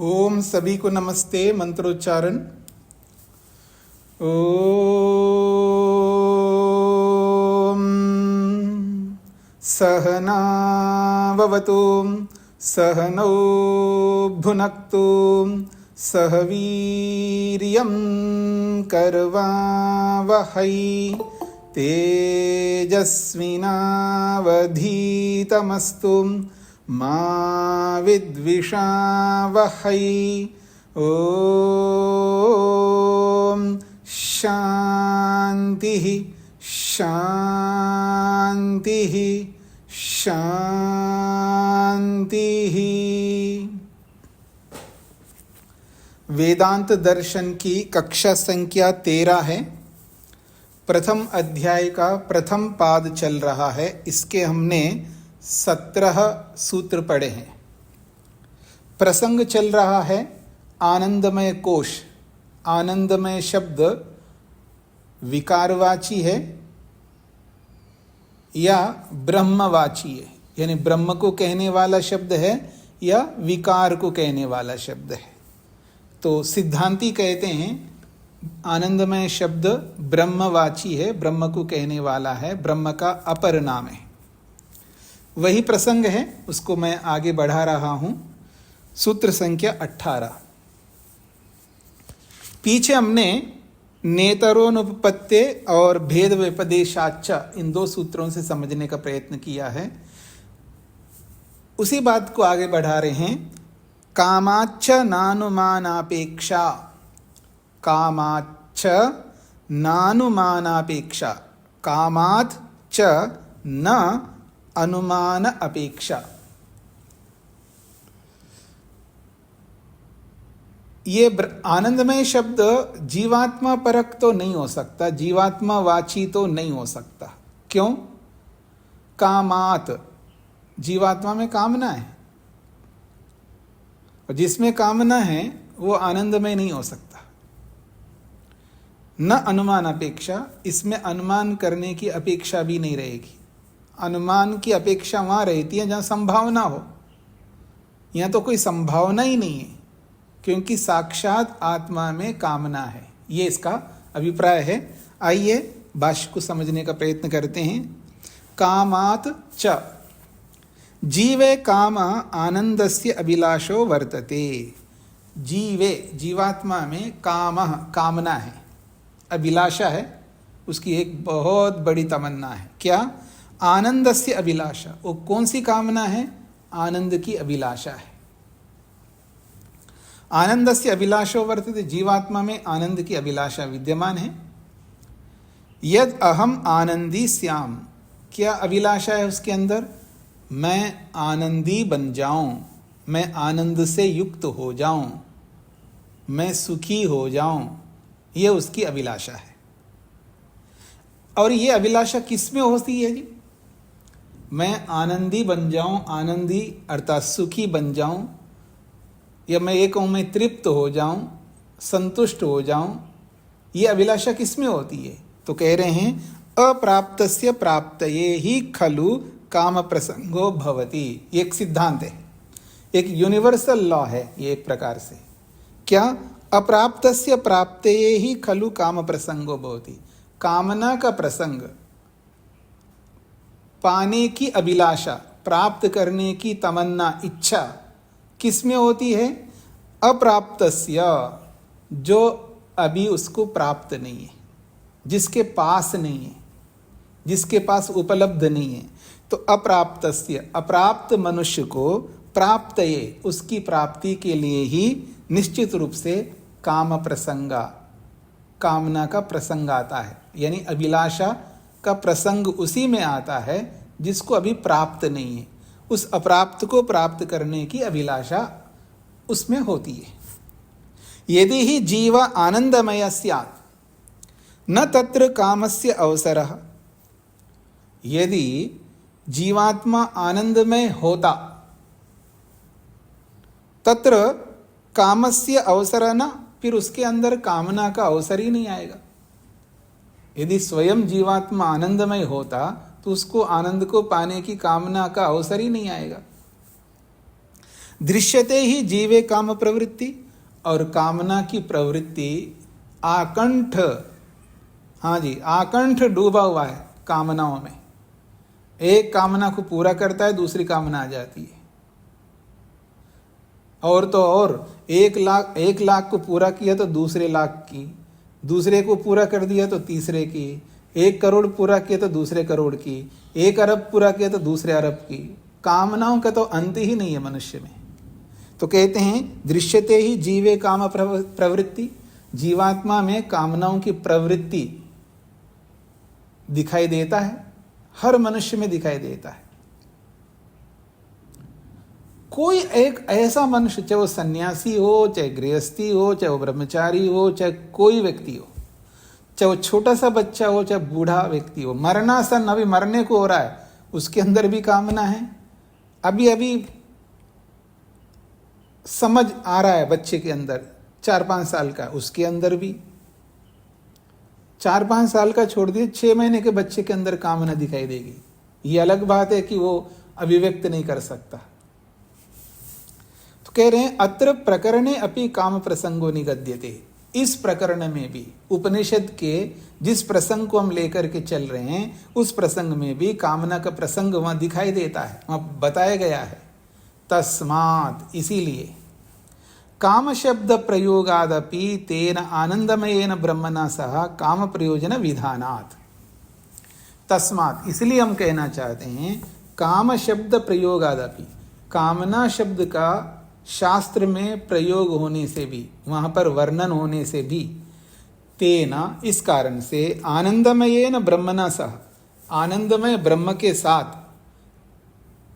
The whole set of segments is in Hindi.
ओम सभी को नमस्ते। मंत्रोच्चारण। ओम सहनाववतु सहनौ भुनक्तु सह वीर्यं करवावहै तेजस्विनावधीतमस्तु मा विद्विषावहै। ओम शांति शांति शांति। वेदांत दर्शन की कक्षा संख्या 13 है। प्रथम अध्याय का प्रथम पाद चल रहा है। इसके हमने 17 सूत्र पढ़े हैं। प्रसंग चल रहा है आनंदमय कोश। आनंदमय शब्द विकारवाची है या ब्रह्मवाची है, यानी ब्रह्म को कहने वाला शब्द है या विकार को कहने वाला शब्द है। तो सिद्धांती कहते हैं आनंदमय शब्द ब्रह्मवाची है, ब्रह्म को कहने वाला है, ब्रह्म का अपर नाम है। वही प्रसंग है, उसको मैं आगे बढ़ा रहा हूं। सूत्र संख्या 18। पीछे हमने नेतरोनुपपत्ते और भेद व्यपदेशाच्च इन 2 सूत्रों से समझने का प्रयत्न किया है। उसी बात को आगे बढ़ा रहे हैं। कामाच्च नानुमानापेक्षा, कामाच्च नानुमानापेक्षा, कामात् च न अनुमान अपेक्षा। ये आनंदमय शब्द जीवात्मा परक तो नहीं हो सकता, जीवात्मा वाची तो नहीं हो सकता। क्यों? कामात, जीवात्मा में कामना है, और जिसमें कामना है वो आनंदमय नहीं हो सकता। न अनुमान अपेक्षा, इसमें अनुमान करने की अपेक्षा भी नहीं रहेगी। अनुमान की अपेक्षा वहां रहती है जहां संभावना हो। यहां तो कोई संभावना ही नहीं है, क्योंकि साक्षात आत्मा में कामना है। ये इसका अभिप्राय है। आइए भाष्य को समझने का प्रयत्न करते हैं। कामात् च, जीवे काम आनंदस्य अभिलाषो वर्तते। जीवे, जीवात्मा में काम, कामना है, अभिलाषा है, उसकी एक बहुत बड़ी तमन्ना है। क्या? आनंदस्य अभिलाषा। वो कौन सी कामना है? आनंद की अभिलाषा है। आनंदस्य अभिलाषो वर्तते, जीवात्मा में आनंद की अभिलाषा विद्यमान है। यद अहम आनंदी स्याम, क्या अभिलाषा है उसके अंदर? मैं आनंदी बन जाऊं, मैं आनंद से युक्त हो जाऊं, मैं सुखी हो जाऊं, ये उसकी अभिलाषा है। और ये अभिलाषा किस में होती है जी? मैं आनंदी बन जाऊं, आनंदी अर्थात सुखी बन जाऊं, या मैं ये कहूं मैं तृप्त हो जाऊं, संतुष्ट हो जाऊं, ये अभिलाषा किस में होती है? तो कह रहे हैं अप्राप्तस्य प्राप्तये ही खलु काम प्रसंगो भवति। ये एक सिद्धांत है, एक यूनिवर्सल लॉ है ये एक प्रकार से। क्या? अप्राप्तस्य प्राप्तये ही खलु काम प्रसंगो भवति। कामना का प्रसंग, पाने की अभिलाषा, प्राप्त करने की तमन्ना, इच्छा किस में होती है? अप्राप्तस्य, जो अभी उसको प्राप्त नहीं है, जिसके पास नहीं है, जिसके पास उपलब्ध नहीं है। तो अप्राप्तस्य, अप्राप्त मनुष्य को प्राप्तये, उसकी प्राप्ति के लिए ही निश्चित रूप से काम प्रसंगा, कामना का प्रसंग आता है। यानी अभिलाषा का प्रसंग उसी में आता है जिसको अभी प्राप्त नहीं है। उस अप्राप्त को प्राप्त करने की अभिलाषा उसमें होती है। यदि ही जीव आनंदमय स्यात् न तत्र कामस्य अवसरः, यदि जीवात्मा आनंदमय होता तत्र कामस्य अवसरः न, फिर उसके अंदर कामना का अवसर ही नहीं आएगा। यदि स्वयं जीवात्मा आनंदमय होता तो उसको आनंद को पाने की कामना का अवसर ही नहीं आएगा। दृश्यते ही जीवे काम प्रवृत्ति, और कामना की प्रवृत्ति आकंठ, हाँ जी, आकंठ डूबा हुआ है कामनाओं में। एक कामना को पूरा करता है, दूसरी कामना आ जाती है। और तो और 1 लाख को पूरा किया तो दूसरे लाख की, दूसरे को पूरा कर दिया तो तीसरे की, 1 करोड़ पूरा किया तो दूसरे करोड़ की, 1 अरब पूरा किया तो दूसरे अरब की। कामनाओं का तो अंत ही नहीं है मनुष्य में। तो कहते हैं दृश्यते ही जीवे काम प्रवृत्ति, जीवात्मा में कामनाओं की प्रवृत्ति दिखाई देता है, हर मनुष्य में दिखाई देता है। कोई एक ऐसा मनुष्य, चाहे वो सन्यासी हो, चाहे गृहस्थी हो, चाहे वो ब्रह्मचारी हो, चाहे कोई व्यक्ति हो, चाहे वो छोटा सा बच्चा हो, चाहे बूढ़ा व्यक्ति हो, मरनासन अभी मरने को हो रहा है, उसके अंदर भी कामना है। अभी अभी समझ आ रहा है बच्चे के अंदर, 4-5 साल का, उसके अंदर भी, 4-5 साल का छोड़ दिए, 6 महीने के बच्चे के अंदर कामना दिखाई देगी। ये अलग बात है कि वो अभिव्यक्त नहीं कर सकता। तो कह रहे हैं अत्र प्रकरणे अपि काम प्रसंगो निगद्यते, इस प्रकरण में भी, उपनिषद के जिस प्रसंग को हम लेकर के चल रहे हैं उस प्रसंग में भी कामना का प्रसंग वहां दिखाई देता है, वहां बताया गया है। तस्मात्, इसीलिए, काम शब्द प्रयोगादपि तेन आनंदमयेन ब्रह्मणा सह काम प्रयोजन विधानात्। तस्मात्, इसलिए हम कहना चाहते हैं काम शब्द प्रयोगादपि, कामना शब्द का शास्त्र में प्रयोग होने से भी, वहां पर वर्णन होने से भी, तेना, इस कारण से, आनंदमयेन ब्रह्मणा सह, आनंदमय ब्रह्म के साथ,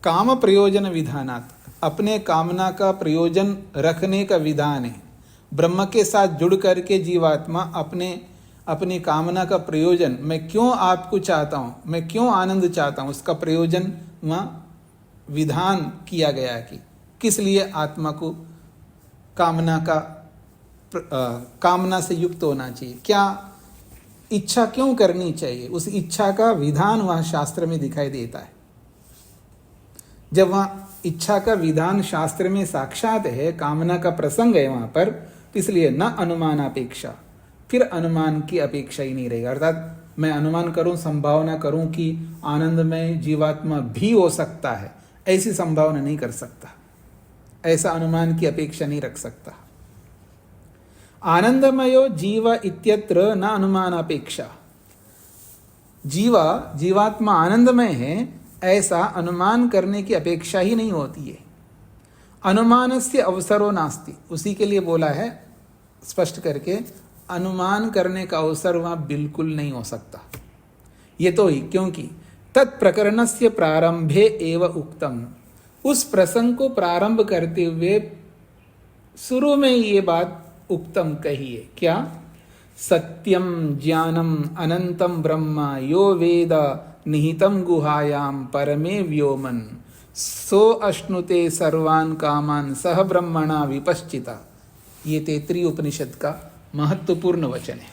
काम प्रयोजन विधानात्, अपने कामना का प्रयोजन रखने का विधान है। ब्रह्म के साथ जुड़ करके जीवात्मा अपनी कामना का प्रयोजन, मैं क्यों आपको चाहता हूँ, मैं क्यों आनंद चाहता हूँ, उसका प्रयोजन वहाँ विधान किया गया है कि किस लिए आत्मा को कामना से युक्त होना चाहिए, क्या इच्छा क्यों करनी चाहिए, उस इच्छा का विधान वहाँ शास्त्र में दिखाई देता है। जब वहाँ इच्छा का विधान शास्त्र में साक्षात है, कामना का प्रसंग है वहाँ पर, तो इसलिए न अनुमान अपेक्षा, फिर अनुमान की अपेक्षा ही नहीं रहेगा। अर्थात मैं अनुमान करूं, संभावना करूं कि आनंदमय जीवात्मा भी हो सकता है, ऐसी संभावना नहीं कर सकता, ऐसा अनुमान की अपेक्षा नहीं रख सकता। आनंदमयो जीव इत्यत्र न अनुमान अपेक्षा, जीवात्मा आनंदमय है ऐसा अनुमान करने की अपेक्षा ही नहीं होती है। अनुमानस्य अवसरो नास्ति, उसी के लिए बोला है स्पष्ट करके, अनुमान करने का अवसर वहां बिल्कुल नहीं हो सकता। ये तो ही क्योंकि तत्प्रकरणस्य प्रारंभे एव उक्तम, उस प्रसंग को प्रारंभ करते हुए शुरू में ये बात उक्तम कही है, क्या? सत्यम ज्ञानम अनंतम ब्रह्म यो वेद निहितम गुहायाम परमे व्योमन सो अश्नुते सर्वान कामान सह ब्रह्मणा विपश्चिता। ये तैत्रीय उपनिषद का महत्वपूर्ण वचन है।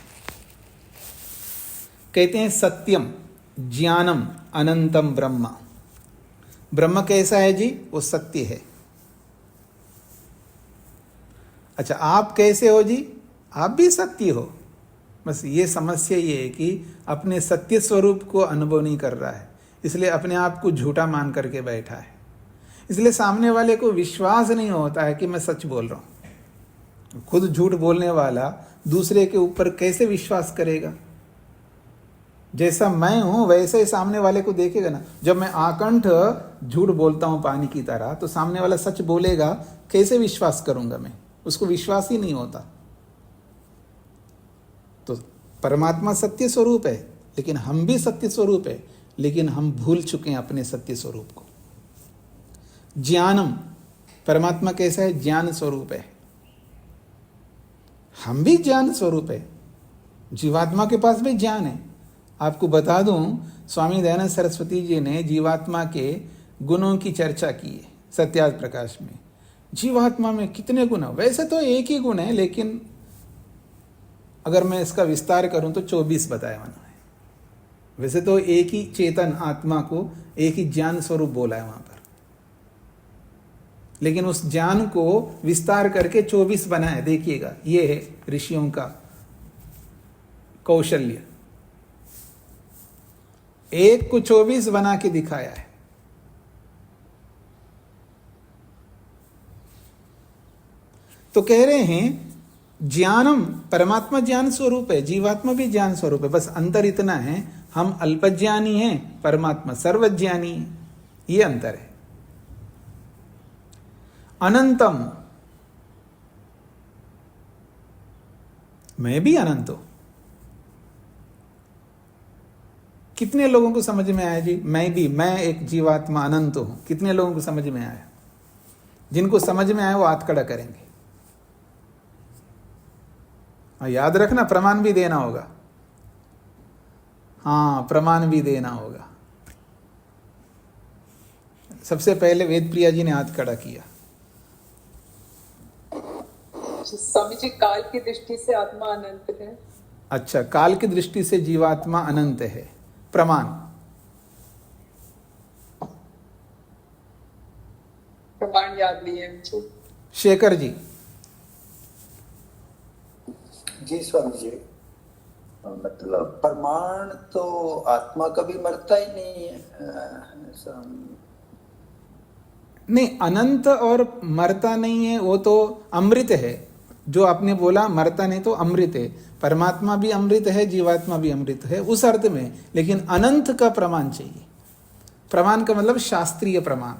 कहते हैं सत्यम ज्ञानम अनंतम ब्रह्म, ब्रह्म कैसा है जी? वो सत्य है। अच्छा, आप कैसे हो जी? आप भी सत्य हो। बस ये समस्या ये है कि अपने सत्य स्वरूप को अनुभव नहीं कर रहा है, इसलिए अपने आप को झूठा मान करके बैठा है। इसलिए सामने वाले को विश्वास नहीं होता है कि मैं सच बोल रहा हूं। खुद झूठ बोलने वाला दूसरे के ऊपर कैसे विश्वास करेगा? जैसा मैं हूं वैसे ही सामने वाले को देखेगा ना। जब मैं आकंठ झूठ बोलता हूं पानी की तरह, तो सामने वाला सच बोलेगा, कैसे विश्वास करूंगा मैं? उसको विश्वास ही नहीं होता। तो परमात्मा सत्य स्वरूप है, लेकिन हम भी सत्य स्वरूप है, लेकिन हम भूल चुके हैं अपने सत्य स्वरूप को। ज्ञानम, परमात्मा कैसा है? ज्ञान स्वरूप है। हम भी ज्ञान स्वरूप है, जीवात्मा के पास भी ज्ञान है। आपको बता दूं, स्वामी दयानंद सरस्वती जी ने जीवात्मा के गुणों की चर्चा की है सत्यार्थ प्रकाश में। जीवात्मा में कितने गुण है? वैसे तो एक ही गुण है, लेकिन अगर मैं इसका विस्तार करूं तो 24 बताया उन्होंने। वैसे तो एक ही चेतन आत्मा को एक ही ज्ञान स्वरूप बोला है वहां पर, लेकिन उस ज्ञान को विस्तार करके 24 बनाया। देखिएगा, ये है ऋषियों का कौशल्य, एक को 24 बना के दिखाया है। तो कह रहे हैं ज्ञानम, परमात्मा ज्ञान स्वरूप है, जीवात्मा भी ज्ञान स्वरूप है, बस अंतर इतना है हम अल्पज्ञानी हैं, परमात्मा सर्वज्ञानी है, ये अंतर है। अनंतम, मैं भी अनंत हूं। कितने लोगों को समझ में आया जी? मैं एक जीवात्मा अनंत हूं। कितने लोगों को समझ में आया? जिनको समझ में आया वो हाथ खड़ा करेंगे। याद रखना, प्रमाण भी देना होगा। हाँ, प्रमाण भी देना होगा। सबसे पहले वेद प्रिया जी ने हाथ खड़ा किया। स्वामी जी, काल की दृष्टि से आत्मा अनंत है। अच्छा, काल की दृष्टि से जीवात्मा अनंत है। प्रमाण? प्रमाण याद नहीं है मुझे। शेखर जी। जी स्वामी जी, मतलब प्रमाण तो आत्मा कभी मरता ही नहीं है। नहीं, अनंत और मरता नहीं है, वो तो अमृत है। जो आपने बोला मरता नहीं, तो अमृत है। परमात्मा भी अमृत है, जीवात्मा भी अमृत है उस अर्थ में, लेकिन अनंत का प्रमाण चाहिए। प्रमाण का मतलब शास्त्रीय प्रमाण।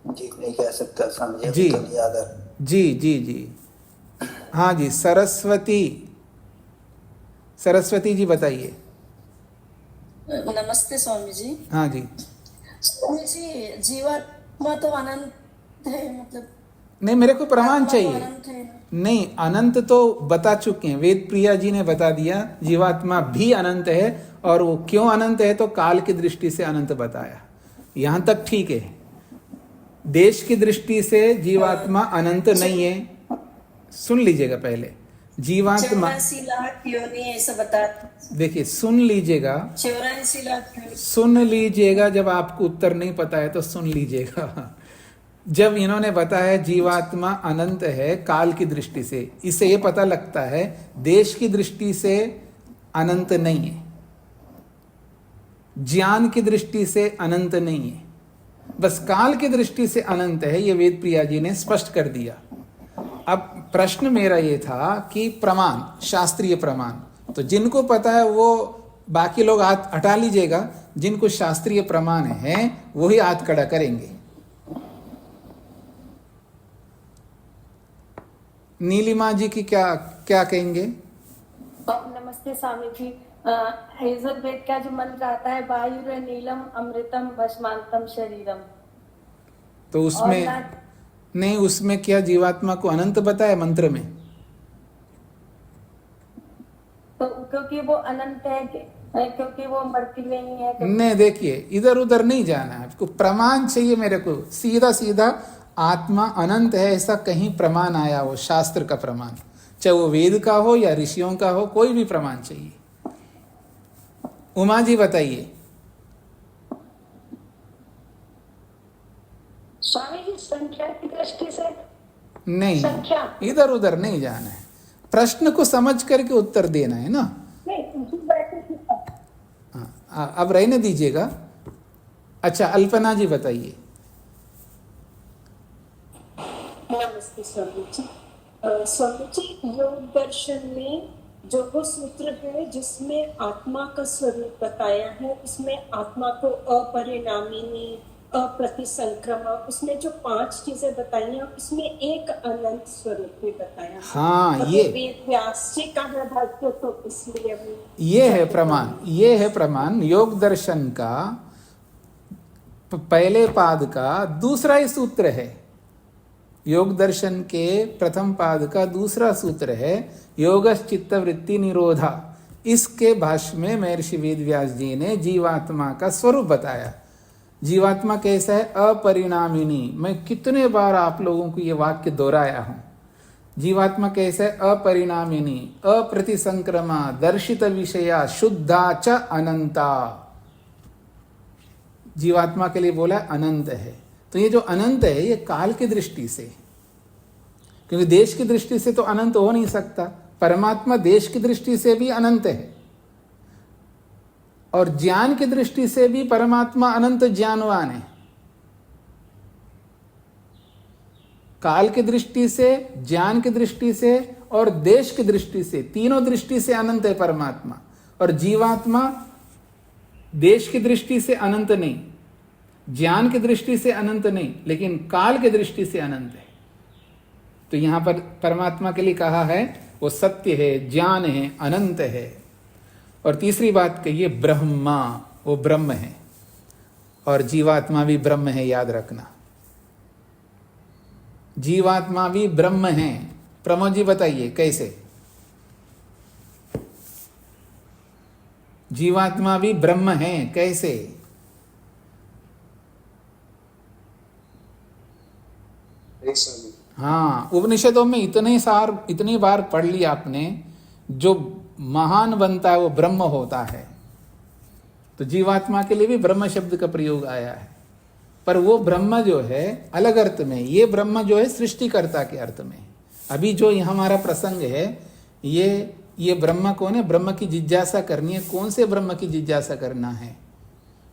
जी नहीं कह सकता समझे जी जी जी जी। हाँ जी, सरस्वती जी बताइए। नमस्ते स्वामी जी। हाँ जी। स्वामी जी, जीवात्मा तो अनंत है, मतलब नहीं, मेरे को प्रमाण चाहिए। अनंत है। नहीं, अनंत तो बता चुके हैं, वेद प्रिया जी ने बता दिया। जीवात्मा भी अनंत है, और वो क्यों अनंत है तो काल की दृष्टि से अनंत बताया। यहां तक ठीक है। देश की दृष्टि से जीवात्मा अनंत नहीं है। सुन लीजिएगा पहले, जीवात्मा 84 लाख योनि ऐसा बता। देखिए, सुन लीजिएगा, 84 लाख योनि। सुन लीजिएगा, जब आपको उत्तर नहीं पता है तो सुन लीजिएगा। जब इन्होंने बताया जीवात्मा अनंत है काल की दृष्टि से, इससे ये पता लगता है देश की दृष्टि से अनंत नहीं है, ज्ञान की दृष्टि से अनंत नहीं है, बस काल की दृष्टि से अनंत है। ये वेद प्रिया जी ने स्पष्ट कर दिया। अब प्रश्न मेरा ये था कि प्रमाण, शास्त्रीय प्रमाण, तो जिनको पता है वो, बाकी लोग हाथ हटा लीजिएगा। जिनको शास्त्रीय प्रमाण है वही हाथ खड़ा करेंगे। नीलिमा जी की क्या कहेंगे? नमस्ते स्वामी जी। यजुर्वेद का जो मंत्र आता है, वायु नीलम अमृतम भस्मांतम शरीरम, तो उसमें नहीं, उसमें क्या जीवात्मा को अनंत बताया मंत्र में? तो क्योंकि वो अनंत है, क्योंकि वो मरती नहीं है। नहीं, देखिए, इधर उधर नहीं जाना है आपको, प्रमाण चाहिए मेरे को। सीधा सीधा आत्मा अनंत है ऐसा कहीं प्रमाण आया हो, शास्त्र का प्रमाण, चाहे वो वेद का हो या ऋषियों का हो, कोई भी प्रमाण चाहिए। उमा जी बताइए। स्वामी जी, संख्या की दृष्टि से नहीं, संख्या, इधर उधर नहीं जाना है, प्रश्न को समझ करके उत्तर देना है ना। हाँ, अब रहने दीजिएगा। अच्छा, अल्पना जी बताइए। नमस्ते स्वामी जी। स्वामी जी, योग दर्शन में जो वो सूत्र है जिसमें आत्मा का स्वरूप बताया है, उसमें आत्मा को अपरिणामिनी, अप्रतिसंक्रमा, उसमें जो 5 चीजें बताई हैं, उसमें एक अनंत स्वरूप भी बताया। हाँ, ये वेद व्यास जी का है भाष्य, तो इसलिए ये है प्रमाण, ये है प्रमाण। योग दर्शन का पहले पाद का दूसरा ही सूत्र है। योग दर्शन के प्रथम पाद का दूसरा सूत्र है योगश्चित्त वृत्ति निरोधा। इसके भाष्य में महर्षि वेद व्यास जी ने जीवात्मा का स्वरूप बताया। जीवात्मा कैसा है? अपरिणामिनी। मैं कितने बार आप लोगों को ये वाक्य दोहराया हूं। जीवात्मा कैसा है? अपरिणामिनी, अप्रतिसंक्रमा, दर्शित विषया, शुद्धा च अनंता। जीवात्मा के लिए बोला अनंत है। तो ये जो अनंत है ये काल की दृष्टि से, क्योंकि देश की दृष्टि से तो अनंत हो नहीं सकता। परमात्मा देश की दृष्टि से भी अनंत है और ज्ञान की दृष्टि से भी परमात्मा अनंत ज्ञानवान है। काल की दृष्टि से, ज्ञान की दृष्टि से और देश की दृष्टि से, तीनों दृष्टि से अनंत है परमात्मा। और जीवात्मा देश की दृष्टि से अनंत नहीं, ज्ञान की दृष्टि से अनंत नहीं, लेकिन काल की दृष्टि से अनंत है। तो यहां पर परमात्मा के लिए कहा है वो सत्य है, ज्ञान है, अनंत है। और तीसरी बात कहिए ब्रह्मा, वो ब्रह्म है और जीवात्मा भी ब्रह्म है, याद रखना। जीवात्मा भी ब्रह्म है। प्रमोद जी बताइए कैसे? जीवात्मा भी ब्रह्म है कैसे? हाँ, उपनिषदों में इतनी बार पढ़ लिया आपने, जो महान बनता है वो ब्रह्म होता है। तो जीवात्मा के लिए भी ब्रह्म शब्द का प्रयोग आया है, पर वो ब्रह्म जो है अलग अर्थ में, ये ब्रह्म जो है सृष्टिकर्ता के अर्थ में। अभी जो हमारा प्रसंग है ये ब्रह्म कौन है? ब्रह्म की जिज्ञासा करनी है। कौन से ब्रह्म की जिज्ञासा करना है?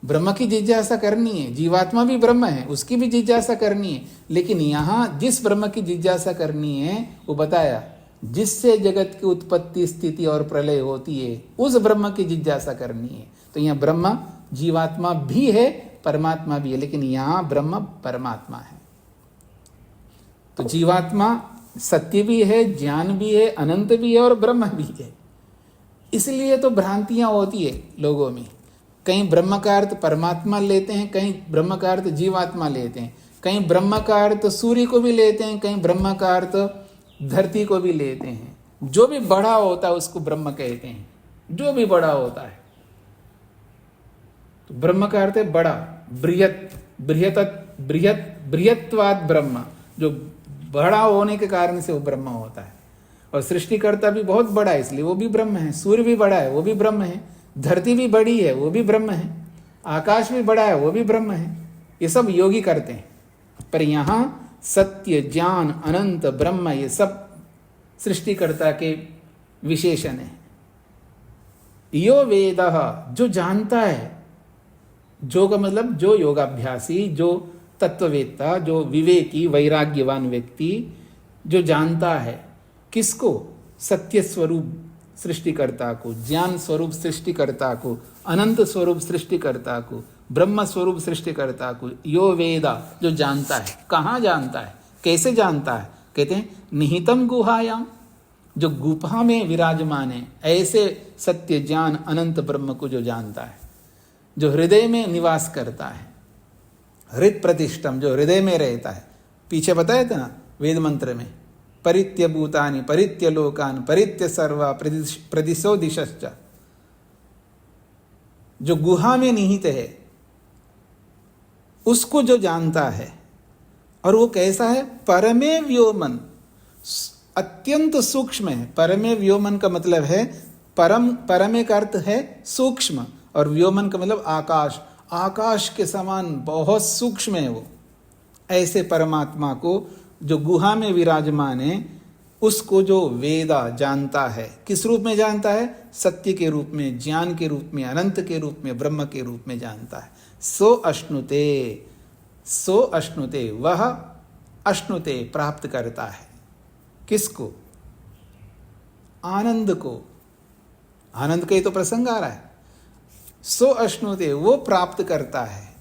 ब्रह्म की जिज्ञासा करनी है। जीवात्मा भी ब्रह्म है, उसकी भी जिज्ञासा करनी है, लेकिन यहाँ जिस ब्रह्म की जिज्ञासा करनी है वो बताया, जिससे जगत की उत्पत्ति, स्थिति और प्रलय होती है, उस ब्रह्म की जिज्ञासा करनी है। तो यहाँ ब्रह्म जीवात्मा भी है, परमात्मा भी है, लेकिन यहाँ ब्रह्म परमात्मा है। तो जीवात्मा सत्य भी है, ज्ञान भी है, अनंत भी है और ब्रह्म भी है। इसलिए तो भ्रांतियां होती है लोगों में। कहीं ब्रह्म का अर्थ परमात्मा लेते हैं, कहीं ब्रह्म का अर्थ जीवात्मा लेते हैं, कहीं ब्रह्म का अर्थ सूर्य को भी लेते हैं, कहीं ब्रह्म का अर्थ धरती को भी लेते हैं। जो भी बड़ा होता है उसको ब्रह्म कहते हैं, जो भी बड़ा होता है। तो ब्रह्म का अर्थ है बड़ा, बृहत्वाद ब्रह्म, जो बड़ा होने के कारण से वो ब्रह्म होता है। और सृष्टिकर्ता भी बहुत बड़ा है, इसलिए वो भी ब्रह्म है। सूर्य भी बड़ा है, वो भी ब्रह्म है। धरती भी बड़ी है, वो भी ब्रह्म है। आकाश भी बड़ा है, वो भी ब्रह्म है। ये सब योगी करते हैं, पर यहाँ सत्य, ज्ञान, अनंत, ब्रह्म, ये सब सृष्टिकर्ता के विशेषण है। यो वेदः, जो जानता है, जो का मतलब जो योगाभ्यासी, जो तत्ववेत्ता, जो विवेकी वैराग्यवान व्यक्ति, जो जानता है किसको? सत्य स्वरूप सृष्टिकर्ता को, ज्ञान स्वरूप सृष्टिकर्ता को, अनंत स्वरूप सृष्टिकर्ता को, ब्रह्म स्वरूप सृष्टिकर्ता को। यो वेदा, जो जानता है। कहाँ जानता है, कैसे जानता है? कहते हैं निहितम गुहायाम, जो गुफा में विराजमान है, ऐसे सत्य, ज्ञान, अनंत ब्रह्म को जो जानता है, जो हृदय में निवास करता है। हृत प्रतिष्ठम, जो हृदय में रहता है। पीछे बताया था ना वेद मंत्र में, परित्य भूतानि परित्य लोकान परित्य सर्वा प्रदिशो दिशश्च, जो गुहा में निहित है उसको जो जानता है। और वो कैसा है? परमे व्योमन, अत्यंत सूक्ष्म है। परमे व्योमन का मतलब है परमे का अर्थ है सूक्ष्म, और व्योमन का मतलब आकाश, आकाश के समान बहुत सूक्ष्म है वो। ऐसे परमात्मा को जो गुहा में विराजमान है, उसको जो वेदा जानता है। किस रूप में जानता है? सत्य के रूप में, ज्ञान के रूप में, अनंत के रूप में, ब्रह्म के रूप में जानता है। सो अश्नुते, वह अश्नुते प्राप्त करता है। किसको? आनंद को। आनंद का ही तो प्रसंग आ रहा है। सो अश्नुते, वो प्राप्त करता है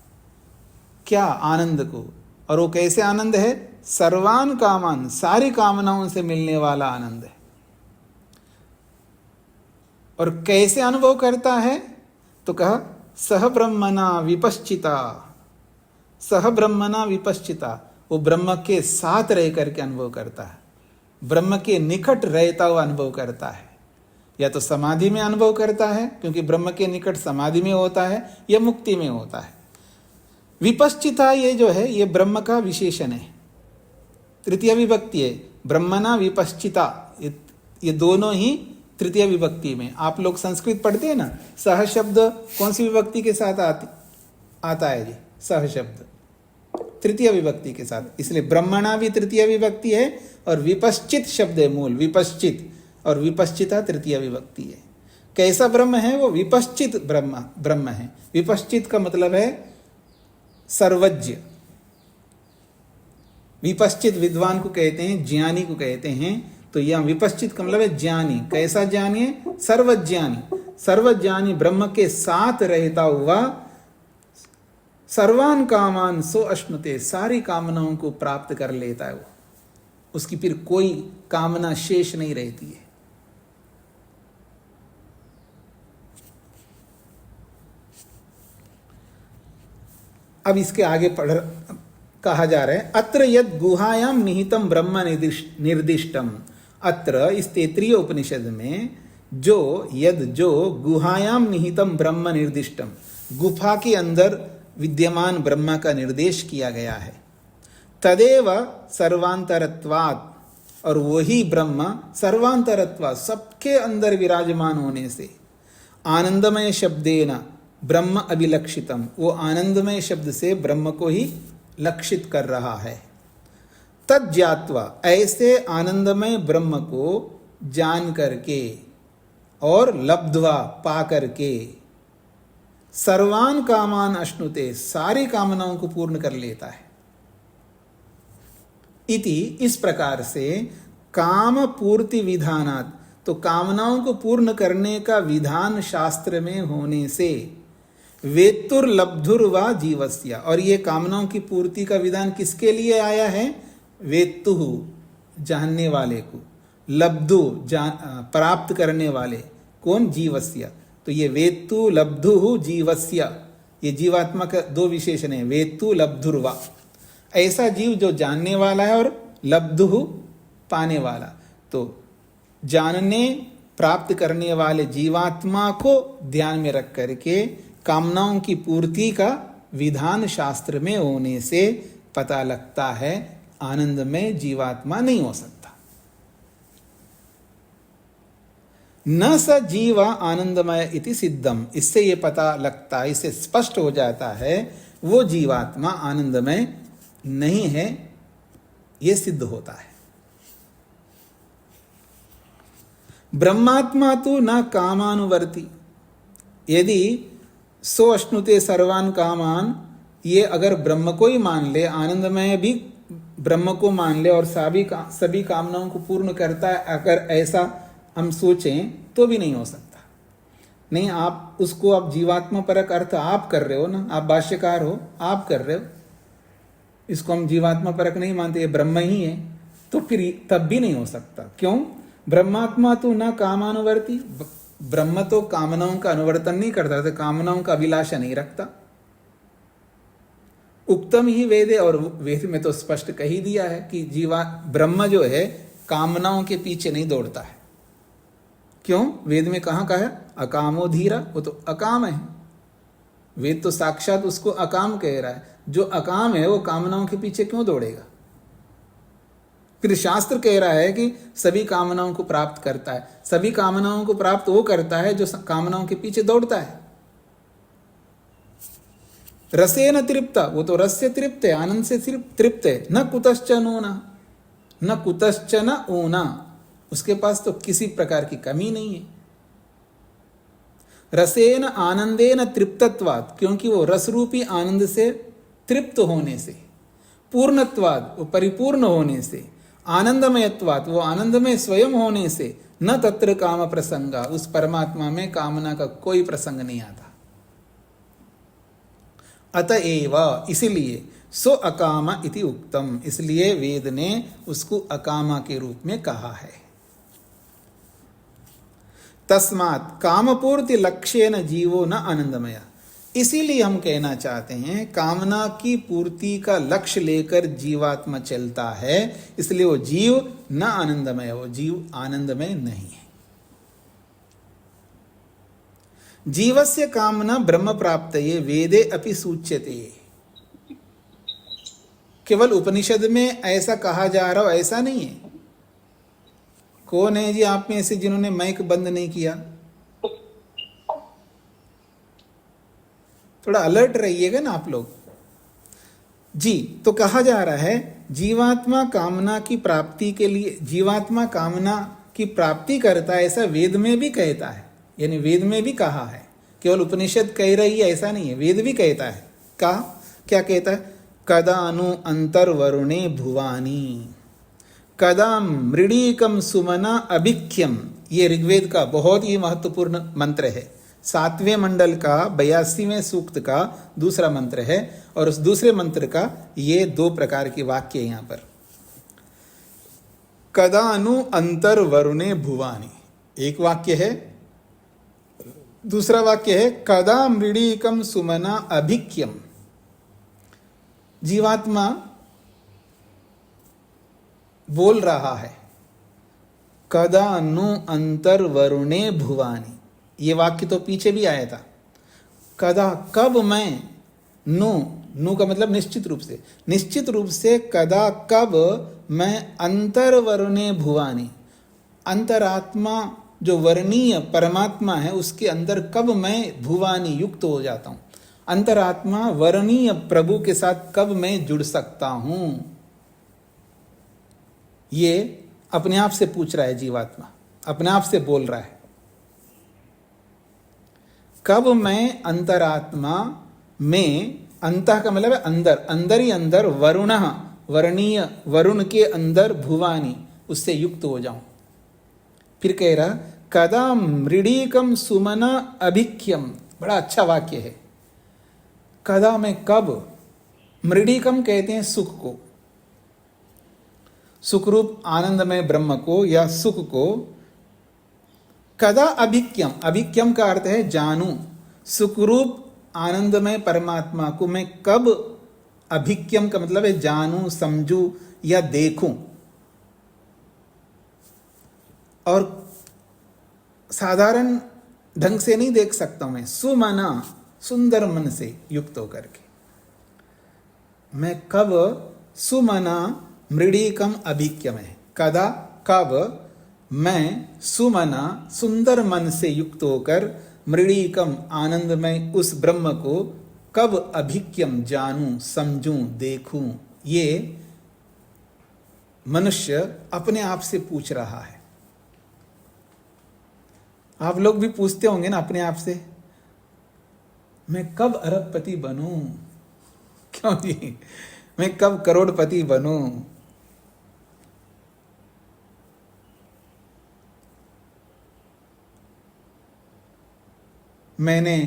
क्या? आनंद को। और वो कैसे आनंद है? सर्वान कामान, सारी कामनाओं से मिलने वाला आनंद है। और कैसे अनुभव करता है? तो कहा सह ब्रह्मणा विपश्चिता, सह ब्रह्मणा विपश्चिता, वो ब्रह्म के साथ रह करके अनुभव करता है, ब्रह्म के निकट रहता हुआ अनुभव करता है। या तो समाधि में अनुभव करता है, क्योंकि ब्रह्म के निकट समाधि में होता है, या मुक्ति में होता है। विपश्चिता ये जो है ये ब्रह्म का विशेषण है, तृतीय विभक्ति है। ब्रह्मणा विपश्चिता, ये दोनों ही तृतीय विभक्ति में। आप लोग संस्कृत पढ़ते हैं ना, सह शब्द कौन सी विभक्ति के साथ आती? आता है जी, सह शब्द तृतीय विभक्ति के साथ, इसलिए ब्रह्मणा भी तृतीय विभक्ति है और विपश्चित शब्द है मूल, विपश्चित, और विपश्चिता तृतीय विभक्ति है। कैसा ब्रह्म है? वो विपश्चित ब्रह्म है। विपश्चित का मतलब है सर्वज्ञ। विपश्चित विद्वान को कहते हैं, ज्ञानी को कहते हैं। तो यह विपश्चित का मतलब है ज्ञानी। कैसा ज्ञानी है? सर्वज्ञानी। सर्वज्ञानी ब्रह्म के साथ रहता हुआ सर्वान कामान सो अश्नुते, सारी कामनाओं को प्राप्त कर लेता है वो, उसकी फिर कोई कामना शेष नहीं रहती है। अब इसके आगे कहा जा रहा है, अत्र यद गुहायाम निहितम ब्रह्म निर्दिष्टम। अत्र इस तैत्रीय उपनिषद में जो गुहायाम निहितम ब्रह्म निर्दिष्टम, गुफा के अंदर विद्यमान ब्रह्म का निर्देश किया गया है। तदेव सर्वांतरत्वात्, और वही ब्रह्म सर्वांतरत्वात्, सबके अंदर विराजमान होने से, आनंदमय शब्देन ब्रह्म अभिलक्षितम, वो आनंदमय शब्द से ब्रह्म को ही लक्षित कर रहा है। तद ज्ञात्वा, ऐसे आनंदमय ब्रह्म को जान करके और लब्ध्वा, पा करके, सर्वान कामान अश्नुते, सारी कामनाओं को पूर्ण कर लेता है। इति, इस प्रकार से काम पूर्ति विधानात्, तो कामनाओं को पूर्ण करने का विधान शास्त्र में होने से, वेत्तुर्लब्धुर्वा जीवस्य, और ये कामनाओं की पूर्ति का विधान किसके लिए आया है? वेत्तु, जानने वाले को, लब्धु, प्राप्त करने वाले, कौन? जीवस्य। तो ये वेत्तु लब्धु जीवस्य, ये जीवात्मा का दो विशेषण है, वेत्तु लब्धुर्वा। ऐसा जीव जो जानने वाला है और लब्धु पाने वाला। तो जानने प्राप्त करने वाले जीवात्मा को ध्यान में रख करके कामनाओं की पूर्ति का विधान शास्त्र में होने से पता लगता है आनंद में जीवात्मा नहीं हो सकता। न स जीवा आनंदमय इति सिद्धम, इससे ये पता लगता है, इससे स्पष्ट हो जाता है वो जीवात्मा आनंदमय नहीं है, ये सिद्ध होता है। ब्रह्मात्मा तो न कामानुवर्ती, यदि सो अश्नुते सर्वान कामान, ये अगर ब्रह्म को ही मान ले, आनंदमय भी ब्रह्म को मान ले और सभी कामनाओं को पूर्ण करता है, अगर ऐसा हम सोचें तो भी नहीं हो सकता। नहीं, आप उसको, आप जीवात्मा परक अर्थ आप कर रहे हो ना, आप भाष्यकार हो, आप कर रहे हो, इसको हम जीवात्मा परक नहीं मानते, ये ब्रह्म ही है, तो फिर तब भी नहीं हो सकता। क्यों? ब्रह्मात्मा तो ना कामानुवर्ती, ब्रह्म तो कामनाओं का अनुवर्तन नहीं करता, तो कामनाओं का अभिलाषा नहीं रखता। उक्तम ही वेदे, और वेद में तो स्पष्ट कही दिया है कि ब्रह्म जो है कामनाओं के पीछे नहीं दौड़ता है। क्यों? वेद में कहाँ का है? अकामो धीरा, वो तो अकाम है। वेद तो साक्षात उसको अकाम कह रहा है। जो अकाम है वो कामनाओं के पीछे क्यों दौड़ेगा? फिर शास्त्र कह रहा है कि सभी कामनाओं को प्राप्त करता है। सभी कामनाओं को प्राप्त वो करता है जो कामनाओं के पीछे दौड़ता है। रसेन तृप्ता, वो तो रस से तृप्त है, आनंद से तृप्त है। न कुतश्च ऊना, न कुतश्च न ऊना, उसके पास तो किसी प्रकार की कमी नहीं है। रसेन आनंदेन तृप्तत्वात्, क्योंकि वो रस रूपी आनंद से तृप्त होने से, पूर्णत्वात्, वो परिपूर्ण होने से, आनंदमयत्वात्, वो आनंदमय स्वयं होने से, न तत्र काम प्रसंगा, उस परमात्मा में कामना का कोई प्रसंग नहीं आता। अतएव, इसलिए सो अकामा इति उक्तम, इसलिए वेद ने उसको अकामा के रूप में कहा है। तस्मात् कामपूर्ति लक्ष्येन जीवो न आनंदमय, इसीलिए हम कहना चाहते हैं कामना की पूर्ति का लक्ष्य लेकर जीवात्मा चलता है, इसलिए वो जीव न आनंदमय, वो जीव आनंदमय नहीं है। जीवस्य कामना ब्रह्म प्राप्तये वेदे अपि सूच्यते, केवल उपनिषद में ऐसा कहा जा रहा हो ऐसा नहीं है। कौन है जी आप में से जिन्होंने माइक बंद नहीं किया? थोड़ा अलर्ट रहिएगा ना आप लोग जी। तो कहा जा रहा है जीवात्मा कामना की प्राप्ति के लिए, जीवात्मा कामना की प्राप्ति करता है, ऐसा वेद में भी कहता है। यानी वेद में भी कहा है, केवल उपनिषद कह रही है ऐसा नहीं है, वेद भी कहता है। क्या कहता है? कदा अनु अंतर्वरुणे भुवानी कदा मृडीकम सुमना अभिख्यम। ये ऋग्वेद का बहुत ही महत्वपूर्ण मंत्र है। 7वें मंडल का 82वें सूक्त का दूसरा मंत्र है, और उस दूसरे मंत्र का ये 2 प्रकार के वाक्य है यहाँ पर। कदा अनु अंतर्वरुणे भुवानी एक वाक्य है, दूसरा वाक्य है कदा मृडीकम सुमना अभिख्यम। जीवात्मा बोल रहा है कदा नु अंतर्वरुणे भुवानी। ये वाक्य तो पीछे भी आया था। कदा, कब मैं, नु का मतलब निश्चित रूप से कदा, कब मैं अंतर्वरुणे भुवानी, अंतरात्मा जो वर्णीय परमात्मा है उसके अंदर कब मैं भुवानी युक्त हो जाता हूं, अंतरात्मा वर्णीय प्रभु के साथ कब मैं जुड़ सकता हूं। ये अपने आप से पूछ रहा है जीवात्मा, अपने आप से बोल रहा है। कब मैं अंतरात्मा में, अंतः का मतलब है अंदर, अंदर ही अंदर, वरुण, वर्णीय वरुण के अंदर भुवानी, उससे युक्त हो जाऊं। फिर कह रहा कदा मृडीकम सुमना अभिख्यम। बड़ा अच्छा वाक्य है। कदा में कब, मृडीकम कहते हैं सुख को, सुखरूप आनंदमय ब्रह्म को या सुख को। कदा अभिख्यम, अभिख्यम का अर्थ है जानू, सुखरूप आनंदमय परमात्मा को मैं कब, अभिख्यम का मतलब है जानू, समझू या देखूं। और साधारण ढंग से नहीं देख सकता मैं, सुमना, सुंदर मन से युक्त होकर के मैं कब, सुमना मृडीकम अभिख्यम है। कदा, कब मैं सुमना, सुंदर मन से युक्त होकर, मृडीकम आनंदमय उस ब्रह्म को कब अभिख्यम जानूं, समझूं, देखूं। ये मनुष्य अपने आप से पूछ रहा है। आप लोग भी पूछते होंगे ना अपने आप से, मैं कब अरबपति बनूं, क्यों जी, मैं कब करोड़पति बनूं। मैंने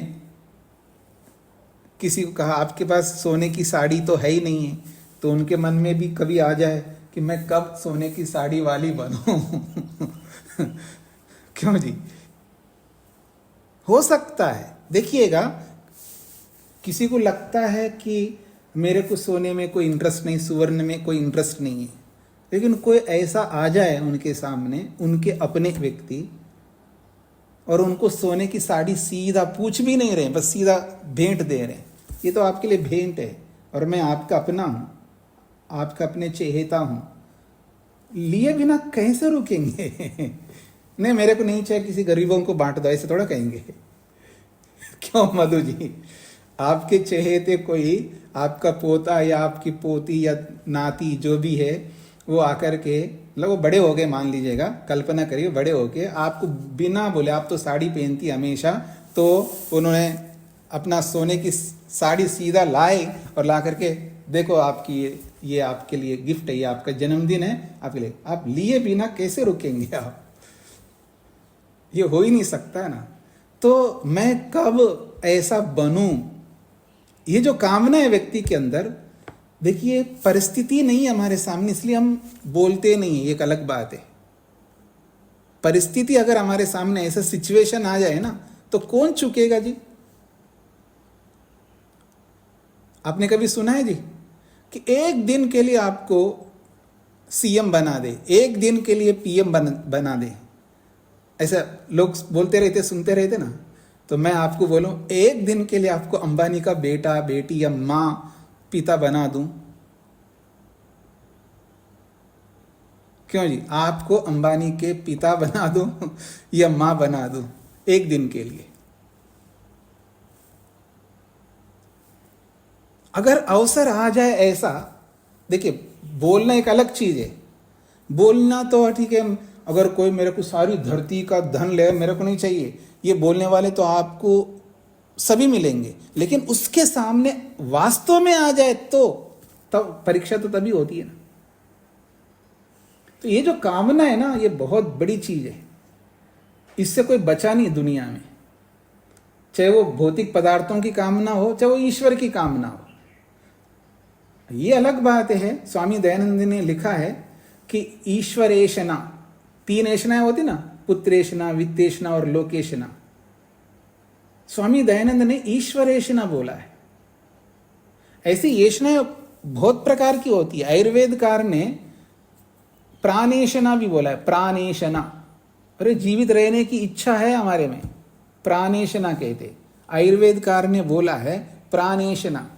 किसी को कहा आपके पास सोने की साड़ी तो है ही नहीं है, तो उनके मन में भी कभी आ जाए कि मैं कब सोने की साड़ी वाली बनूं। क्यों जी, हो सकता है। देखिएगा, किसी को लगता है कि मेरे को सोने में कोई इंटरेस्ट नहीं, सुवर्ण में कोई इंटरेस्ट नहीं है, लेकिन कोई ऐसा आ जाए उनके सामने, उनके अपने व्यक्ति, और उनको सोने की साड़ी सीधा पूछ भी नहीं रहे, बस सीधा भेंट दे रहे हैं, ये तो आपके लिए भेंट है और मैं आपका अपना हूं, आपका अपने चहेता हूं, लिए बिना कैसे रुकेंगे। नहीं, मेरे को नहीं चाहिए, किसी गरीबों को बांट दो, ऐसे थोड़ा कहेंगे। क्यों मधु जी, आपके चहेते कोई, आपका पोता या आपकी पोती या नाती जो भी है, वो आकर के, मतलब वो बड़े हो गए, मान लीजिएगा, कल्पना करिए बड़े हो के आपको बिना बोले, आप तो साड़ी पहनती हमेशा, तो उन्होंने अपना सोने की साड़ी सीधा लाए और ला करके, देखो आपकी ये आपके लिए गिफ्ट है, ये आपका जन्मदिन है आपके लिए, आप लिए बिना कैसे रुकेंगे आप, ये हो ही नहीं सकता ना। तो मैं कब ऐसा बनूं, ये जो कामना है व्यक्ति के अंदर, देखिए परिस्थिति नहीं है हमारे सामने, इसलिए हम बोलते नहीं है, एक अलग बात है। परिस्थिति अगर हमारे सामने ऐसा सिचुएशन आ जाए ना, तो कौन चुकेगा जी। आपने कभी सुना है जी कि एक दिन के लिए आपको सीएम बना दे, एक दिन के लिए पीएम बना दे, ऐसा लोग बोलते रहते, सुनते रहते ना। तो मैं आपको बोलूं, एक दिन के लिए आपको अंबानी का बेटा, बेटी या माँ, पिता बना दूं, क्यों जी, आपको अंबानी के पिता बना दूं या मां बना दूं एक दिन के लिए, अगर अवसर आ जाए ऐसा, देखिए बोलना एक अलग चीज है, बोलना तो ठीक है, अगर कोई मेरे को सारी धरती का धन ले, मेरे को नहीं चाहिए, ये बोलने वाले तो आपको सभी मिलेंगे, लेकिन उसके सामने वास्तव में आ जाए तो तब परीक्षा तो तभी होती है ना। तो ये जो कामना है ना, ये बहुत बड़ी चीज है, इससे कोई बचा नहीं दुनिया में, चाहे वो भौतिक पदार्थों की कामना हो, चाहे वो ईश्वर की कामना हो। ये अलग बात है, स्वामी दयानंद ने लिखा है कि ईश्वरेशना, 3 ऐशनाएं होती ना, पुत्रेशना, वित्तेशना और लोकेशना। स्वामी दयानंद ने ईश्वरेशना बोला है। ऐसी येषणाएं बहुत प्रकार की होती है। आयुर्वेदकार ने प्राणेशना भी बोला है, प्राणेशना, अरे जीवित रहने की इच्छा है हमारे में, प्राणेशना कहते। आयुर्वेदकार ने बोला है प्राणेशना।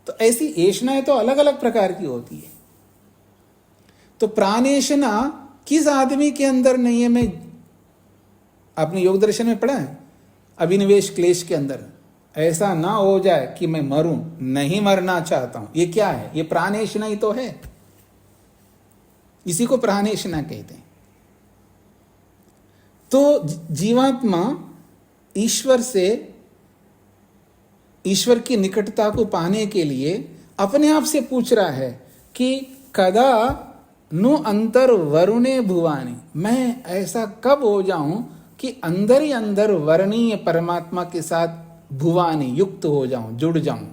तो ऐसी येषणाएं तो अलग अलग प्रकार की होती है। तो प्राणेशना किस आदमी के अंदर नहीं है? मैं आपने योग दर्शन में पढ़ा है, अभिनिवेश क्लेश के अंदर ऐसा ना हो जाए कि मैं मरूं, नहीं मरना चाहता हूं। ये क्या है? ये प्राणेशना ही तो है, इसी को प्राणेशना कहते हैं। तो जीवात्मा ईश्वर से, ईश्वर की निकटता को पाने के लिए अपने आप से पूछ रहा है कि कदा नु अंतर वरुणे भुवानी, मैं ऐसा कब हो जाऊं कि अंदर ही अंदर वर्णीय परमात्मा के साथ भुवानी युक्त हो जाऊं, जुड़ जाऊं।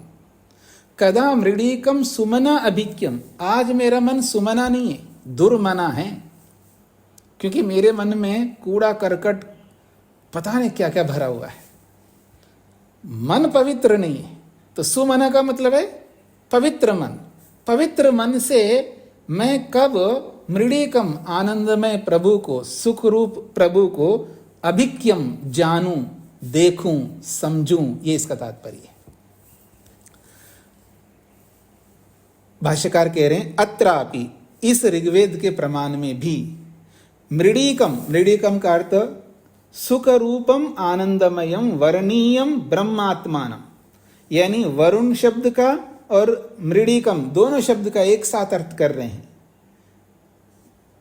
कदा मृडीकम सुमना अभिक्यम, आज मेरा मन सुमना नहीं है, दुर्मना है, क्योंकि मेरे मन में कूड़ा करकट पता नहीं क्या क्या भरा हुआ है, मन पवित्र नहीं है। तो सुमना का मतलब है पवित्र मन। पवित्र मन से मैं कब मृडीकम आनंदमय प्रभु को, सुख रूप प्रभु को अभिक्यम जानूं, देखूं, समझूं, ये इसका तात्पर्य है। भाष्यकार कह रहे हैं अत्रापि, इस ऋग्वेद के प्रमाण में भी मृडीकम, मृडीकम का अर्थ सुख रूपम आनंदमयम वर्णीयम ब्रह्मात्मानम, यानी वरुण शब्द का और मृडीकम दोनों शब्द का एक साथ अर्थ कर रहे हैं।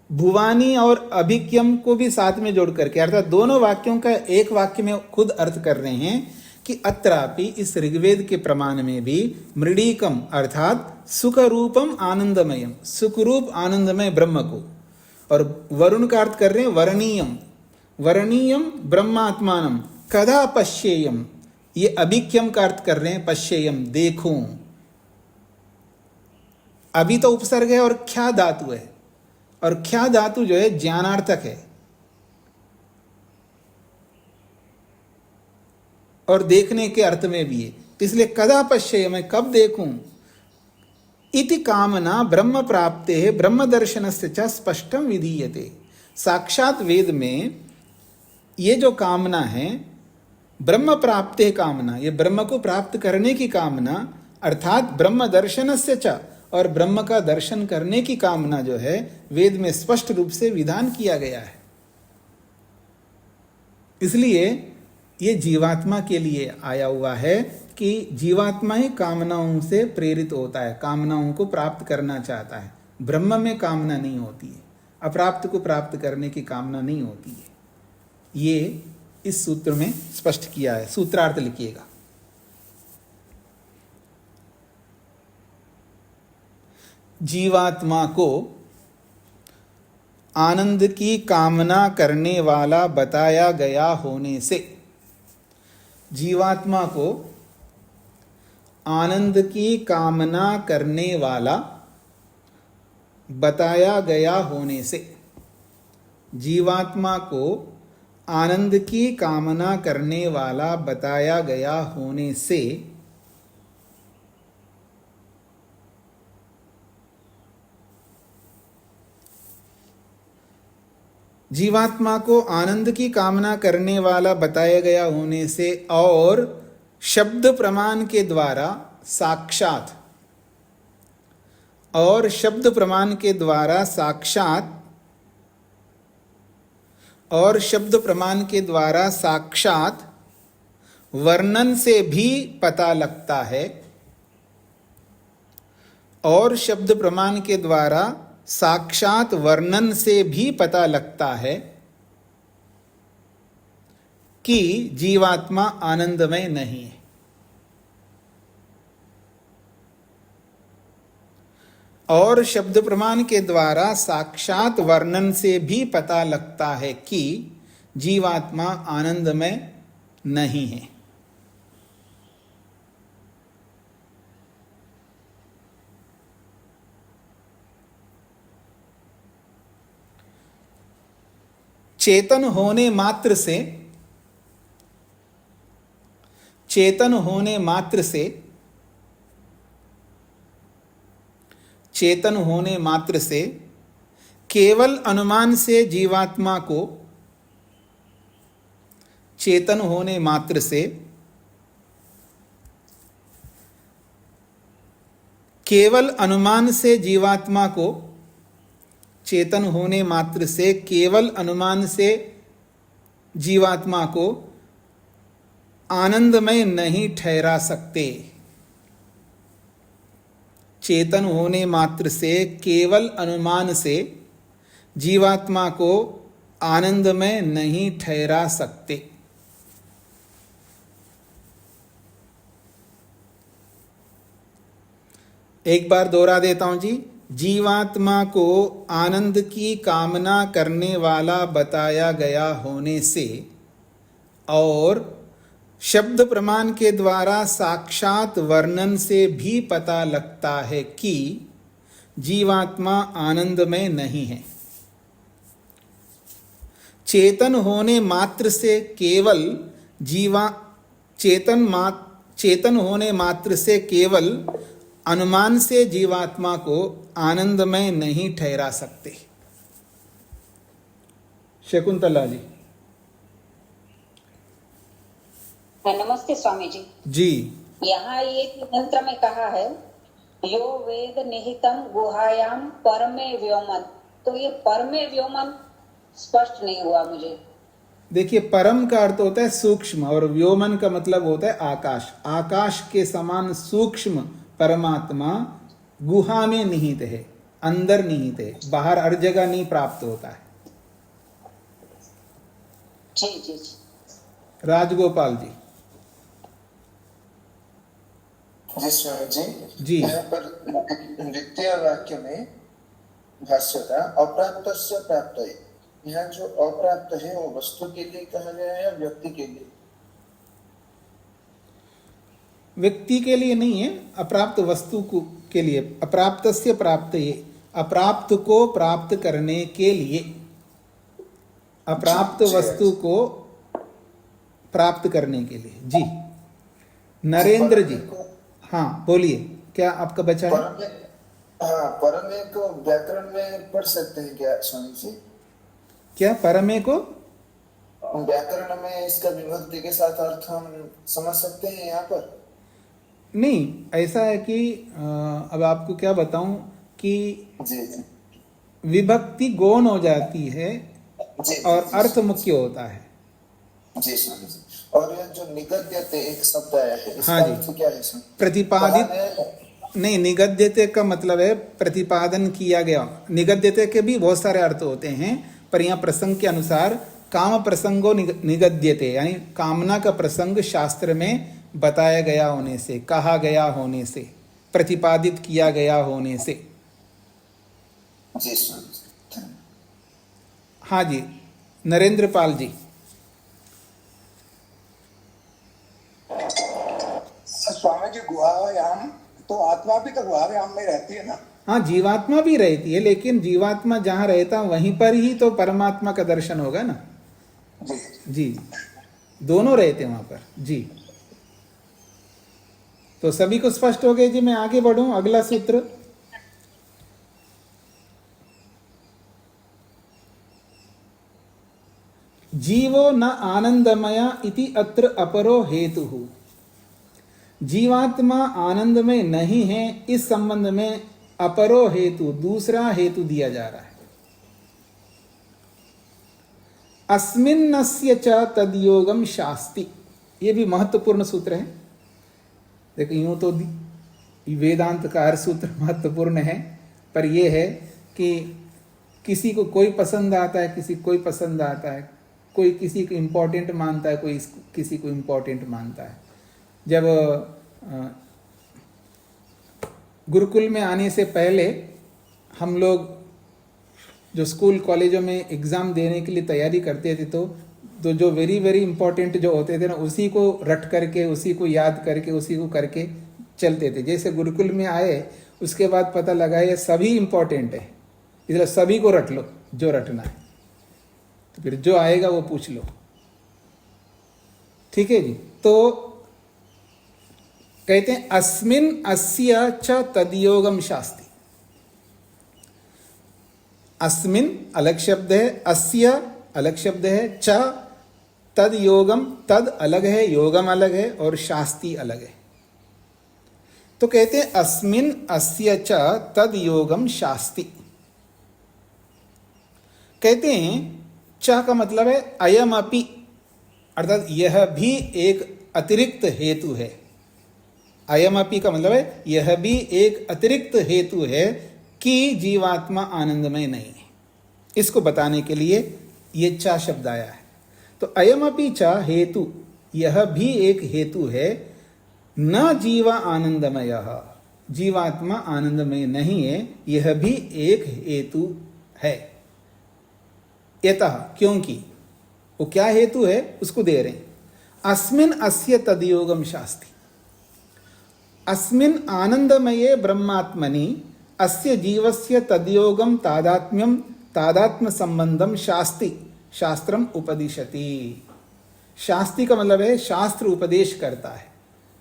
भुवानी और अभिक्यम को भी साथ में जोड़ करके, अर्थात दोनों वाक्यों का एक वाक्य में खुद अर्थ कर रहे हैं कि अत्रापि, इस ऋग्वेद के प्रमाण में भी मृडीकम अर्थात सुख रूपम आनंदमयम, सुखरूप आनंदमय ब्रह्म को, और वरुण का अर्थ कर रहे हैं वर्णीयम, वर्णीयम ब्रह्मात्मानम कदा पश्येयम, ये अभिक्यम का अर्थ कर रहे हैं पश्येयम, देखूं। अभी तो उपसर्ग है और ख्या धातु है, और ख्या धातु जो है ज्ञानार्थक है, और देखने के अर्थ में भी है। इसलिए कदा पश्येय, मैं कब देखूं। इति कामना ब्रह्म प्राप्ते है ब्रह्म दर्शनस्य च स्पष्टम विधीयते। साक्षात वेद में ये जो कामना है ब्रह्म प्राप्ते कामना, ये ब्रह्म को प्राप्त करने की कामना, अर्थात ब्रह्म दर्शनस्य च, और ब्रह्म का दर्शन करने की कामना जो है वेद में स्पष्ट रूप से विधान किया गया है। इसलिए ये जीवात्मा के लिए आया हुआ है कि जीवात्मा ही कामनाओं से प्रेरित होता है, कामनाओं को प्राप्त करना चाहता है। ब्रह्म में कामना नहीं होती है, अप्राप्त को प्राप्त करने की कामना नहीं होती है। ये इस सूत्र में स्पष्ट किया है। सूत्रार्थ लिखिएगा। जीवात्मा को आनंद की कामना करने वाला बताया गया होने से, जीवात्मा को आनंद की कामना करने वाला बताया गया होने से, जीवात्मा को आनंद की कामना करने वाला बताया गया होने से जीवात्मा को आनंद की कामना करने वाला बताया गया होने से और शब्द प्रमाण के द्वारा साक्षात, और शब्द प्रमाण के द्वारा साक्षात, और शब्द प्रमाण के द्वारा साक्षात वर्णन से भी पता लगता है और शब्द प्रमाण के द्वारा साक्षात वर्णन से भी पता लगता है कि जीवात्मा आनंदमय नहीं है। और शब्द प्रमाण के द्वारा साक्षात वर्णन से भी पता लगता है कि जीवात्मा आनंदमय नहीं है। चेतन होने मात्र से चेतन होने मात्र से चेतन होने मात्र से केवल अनुमान से जीवात्मा को चेतन होने मात्र से केवल अनुमान से जीवात्मा को चेतन होने मात्र से केवल अनुमान से जीवात्मा को आनंदमय नहीं ठहरा सकते। चेतन होने मात्र से केवल अनुमान से जीवात्मा को आनंदमय नहीं ठहरा सकते। एक बार दोहरा देता हूं जी। जीवात्मा को आनंद की कामना करने वाला बताया गया होने से और शब्द प्रमाण के द्वारा साक्षात वर्णन से भी पता लगता है कि जीवात्मा आनंदमय नहीं है। चेतन होने मात्र से केवल चेतन होने मात्र से केवल अनुमान से जीवात्मा को आनंदमय नहीं ठहरा सकते। शकुंतला जी। नमस्ते स्वामी जी। जी। यहाँ एक मंत्र में कहा है यो वेद निहितम गुहायाम परमे व्योमन, तो ये परमे व्योमन स्पष्ट नहीं हुआ मुझे। देखिए, परम का अर्थ होता है सूक्ष्म और व्योमन का मतलब होता है आकाश। आकाश के समान सूक्ष्म परमात्मा गुहा में निहित है, अंदर निहित है, बाहर हर जगह नहीं प्राप्त होता है। जी जी। राजगोपाल जी। जी स्वामी जी। जी। यहाँ पर द्वितीय वाक्य में भाष्य था अप्राप्त से प्राप्त है। यहाँ जो अप्राप्त है वो वस्तु के लिए कहा गया है या व्यक्ति के लिए? व्यक्ति के लिए नहीं है, अप्राप्त वस्तु के लिए। अप्राप्त से प्राप्त है, अप्राप्त को प्राप्त करने के लिए, अप्राप्त वस्तु को प्राप्त करने के लिए। जी। नरेंद्र जी। हाँ बोलिए, क्या आपका बचा है? हाँ, परमे को व्याकरण में पढ़ सकते हैं क्या स्वामी जी? क्या परमे को व्याकरण में इसका विभक्ति के साथ अर्थ हम समझ सकते हैं यहाँ पर? नहीं, ऐसा है कि अब आपको क्या बताऊं कि जी। विभक्ति गौण हो जाती है जी, और जी, अर्थ मुख्य होता है। जी स्वामी जी। और यह जो निगद्यते एक शब्द आया है, इसका हाँ जी। अर्थ क्या है स्वामी? प्रतिपादित नहीं, निगद्यते का मतलब है प्रतिपादन किया गया। निगद्यते के भी बहुत सारे अर्थ होते हैं, पर यहाँ प्रसंग के अनुसार काम प्रसंगो निगद्यते, यानी कामना का प्रसंग शास्त्र में बताया गया होने से, कहा गया होने से, प्रतिपादित किया गया होने से। जी स्वामी। हाँ जी। नरेंद्र पाल जी। स्वामी जी, गुहायाम तो आत्मा भी तो गुहायाम में रहती है ना? हाँ, जीवात्मा भी रहती है, लेकिन जीवात्मा जहाँ रहता वहीं पर ही तो परमात्मा का दर्शन होगा ना। जी जी, दोनों रहते हैं वहां पर। जी, तो सभी को स्पष्ट हो गए जी। मैं आगे बढ़ूं, अगला सूत्र। जीवो न आनंदमया इति अत्र अपरो हेतु। जीवात्मा आनंदमय नहीं है, इस संबंध में अपरो हेतु, दूसरा हेतु दिया जा रहा है। अस्मिन्नस्य च तद्योगम शास्ति। ये भी महत्वपूर्ण सूत्र है। देखो, यूं तो वेदांत का हर सूत्र महत्वपूर्ण है, पर यह है कि किसी को कोई पसंद आता है, किसी को कोई पसंद आता है, कोई किसी को इम्पोर्टेंट मानता है, कोई किसी को इम्पोर्टेंट मानता है। जब गुरुकुल में आने से पहले हम लोग जो स्कूल कॉलेजों में एग्ज़ाम देने के लिए तैयारी करते थे तो जो वेरी वेरी इंपॉर्टेंट जो होते थे ना, उसी को रट करके, उसी को याद करके, उसी को करके चलते थे। जैसे गुरुकुल में आए उसके बाद पता लगा ये सभी इंपॉर्टेंट है, इसलिए सभी को रट लो जो रटना है, तो फिर जो आएगा वो पूछ लो। ठीक है जी। तो कहते हैं अस्मिन अस्य च तद्योगम शास्ति। अस्मिन अलग शब्द है, अस्य अलग शब्द है, च तद योगम, तद अलग है, योगम अलग है, और शास्ति अलग है। तो कहते हैं अस्मिन अस्य च तद योगम शास्ति। कहते हैं च का मतलब है अयम अपि, अर्थात यह भी एक अतिरिक्त हेतु है। अयम अपि का मतलब है यह भी एक अतिरिक्त हेतु है कि जीवात्मा आनंदमय नहीं है। इसको बताने के लिए ये चा शब्द आया है। तो अयम अपि चा हेतु, यह भी एक हेतु है, न जीवा आनंदमय, जीवात्मा आनंदमय नहीं है, यह भी एक हेतु है। यतः, क्योंकि, वो क्या हेतु है उसको दे रहे हैं। अस्मिन अस्य तद्योगम शास्ति, अस्मिन आनंदमये ब्रह्मात्मनि अस्य जीवस्य तद्योगम तादात्म्यम तादात्म्य संबंधम शास्ति शास्त्रम उपदिशति। शास्ति का मतलब है शास्त्र उपदेश करता है,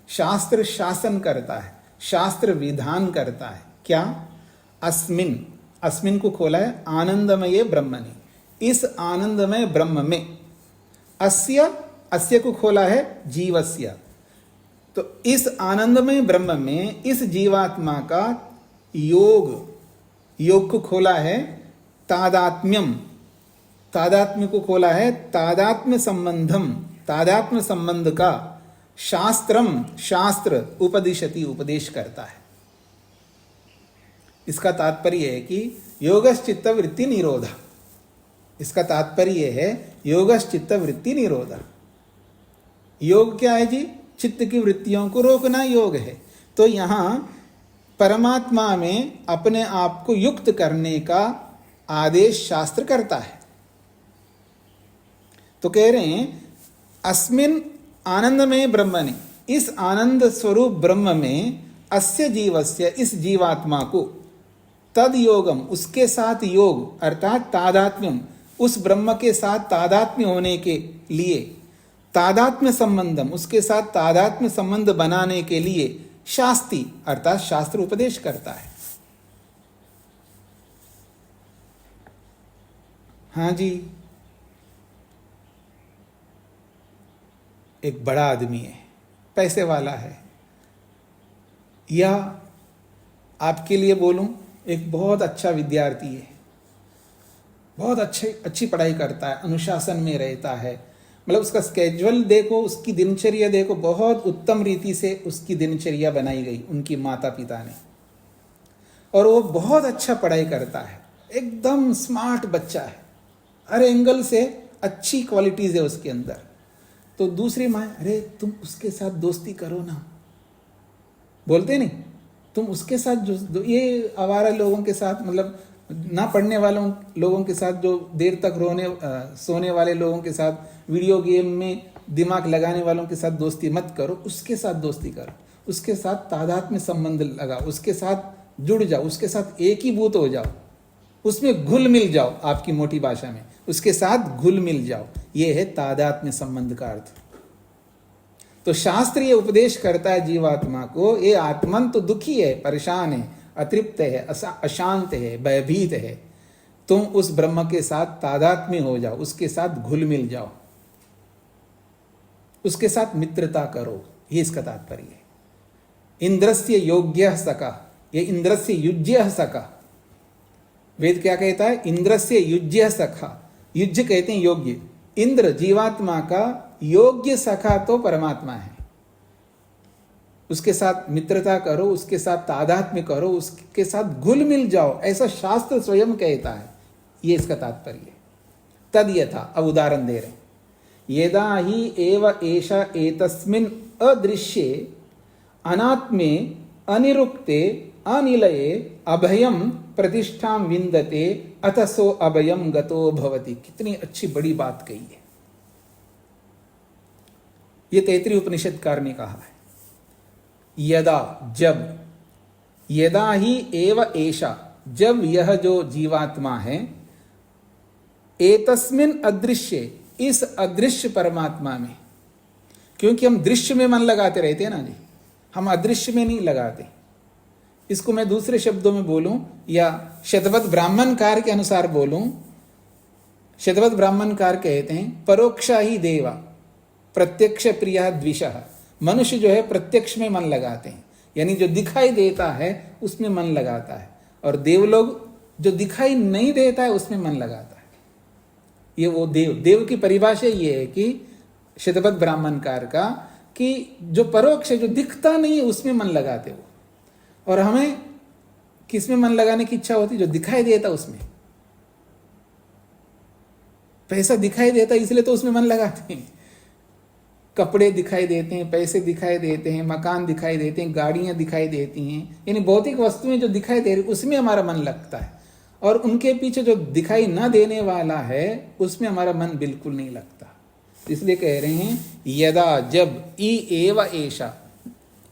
शास्त्र शासन करता है, शास्त्र विधान करता है। क्या? अस्मिन, अस्मिन को खोला है आनंदमय ब्रह्मनि, इस आनंदमय ब्रह्म में, अस्य, अस्य को खोला है जीवस्य, तो इस आनंदमय ब्रह्म में इस जीवात्मा का योग, योग को खोला है तादात्म्यम, तादात्म्य को खोला है तादात्म्य संबंधम, तादात्म्य संबंध का शास्त्रम, शास्त्र उपदिशति, उपदेश करता है। इसका तात्पर्य है कि योगश्चित्त वृत्ति निरोध, इसका तात्पर्य है योगश्चित्त वृत्ति निरोध। योग क्या है जी? चित्त की वृत्तियों को रोकना योग है। तो यहां परमात्मा में अपने आप को युक्त करने का आदेश शास्त्र करता है। तो कह रहे हैं अस्मिन आनंदमय ब्रह्मनि, इस आनंद स्वरूप ब्रह्म में, अस्य जीवस्य, इस जीवात्मा को, तद योगम, उसके साथ योग अर्थात तादात्म्यम, उस ब्रह्म के साथ तादात्म्य होने के लिए, तादात्म्य संबंधम, उसके साथ तादात्म्य संबंध बनाने के लिए शास्ति अर्थात शास्त्र उपदेश करता है। हाँ जी, एक बड़ा आदमी है, पैसे वाला है, या आपके लिए बोलूं एक बहुत अच्छा विद्यार्थी है, बहुत अच्छी पढ़ाई करता है, अनुशासन में रहता है, मतलब उसका स्केड्यूल देखो, उसकी दिनचर्या देखो, बहुत उत्तम रीति से उसकी दिनचर्या बनाई गई उनकी माता पिता ने, और वो बहुत अच्छा पढ़ाई करता है, एकदम स्मार्ट बच्चा है, हर एंगल से अच्छी क्वालिटीज है उसके अंदर। तो दूसरी माँ, अरे तुम उसके साथ दोस्ती करो ना, बोलते नहीं, तुम उसके साथ जो ये आवारा लोगों के साथ, मतलब ना पढ़ने वालों लोगों के साथ, जो देर तक सोने वाले लोगों के साथ, वीडियो गेम में दिमाग लगाने वालों के साथ दोस्ती मत करो, उसके साथ दोस्ती करो, उसके साथ तादात्म्य संबंध लगाओ, उसके साथ जुड़ जाओ, उसके साथ एक ही भूत हो जाओ, उसमें घुल मिल जाओ, आपकी मोटी भाषा में उसके साथ घुल मिल जाओ। ये है तादात्म्य संबंध का अर्थ। तो शास्त्र ये उपदेश करता है जीवात्मा को, ये आत्मन तो दुखी है, परेशान है, अतृप्त है, अशांत है, भयभीत है, तुम उस ब्रह्म के साथ तादात्म्य हो जाओ, उसके साथ घुल मिल जाओ, उसके साथ मित्रता करो, ये इसका तात्पर्य है। इंद्रस्य योग्य सका, ये इंद्रस्य युज्य सका, वेद क्या कहता है? इंद्रस्य युज्य सखा, युज्य कहते हैं योग्य, इंद्र जीवात्मा का योग्य सखा तो परमात्मा है, उसके साथ मित्रता करो, उसके साथ तादात्म्य करो, उसके साथ घुल मिल जाओ, ऐसा शास्त्र स्वयं कहता है। ये इसका तात्पर्य है। तद यथा, अब उदाहरण दे रहे हैं, यदा ही एव एषा एतस्मिन् अदृश्ये अनात्मे अनिरुक्ते अनिलये अभयम प्रतिष्ठां विन्दते अथ सो अभयम गतो भवति। कितनी अच्छी बड़ी बात कही है। ये तैत्तिरीय उपनिषदकार ने कहा है, यदा, जब, यदा ही एव एषा, जब यह जो जीवात्मा है, एतस्मिन् अदृश्य, इस अदृश्य परमात्मा में, क्योंकि हम दृश्य में मन लगाते रहते हैं ना जी, हम अदृश्य में नहीं लगाते। इसको मैं दूसरे शब्दों में बोलूं या शतपथ ब्राह्मणकार के अनुसार बोलूं, शतपथ ब्राह्मणकार कहते हैं परोक्षा ही देवा प्रत्यक्ष प्रिया द्विषः। मनुष्य जो है प्रत्यक्ष में मन लगाते हैं, यानी जो दिखाई देता है उसमें मन लगाता है, और देवलोग जो दिखाई नहीं देता है उसमें मन लगाता है। ये वो देव की परिभाषा ये है कि शतपथ ब्राह्मणकार का, कि जो परोक्ष है, जो दिखता नहीं है उसमें मन लगाते हो, और हमें किसमें मन लगाने की इच्छा होती, जो दिखाई देता उसमें। पैसा दिखाई देता इसलिए तो उसमें मन लगाते हैं, कपड़े दिखाई देते हैं, पैसे दिखाई देते हैं, मकान दिखाई देते हैं, गाड़ियां दिखाई देती हैं, यानी भौतिक वस्तुएं जो दिखाई दे रही उसमें हमारा मन लगता है, और उनके पीछे जो दिखाई ना देने वाला है उसमें हमारा मन बिल्कुल नहीं लगता। इसलिए कह रहे हैं यदा, जब, ई एव एषा,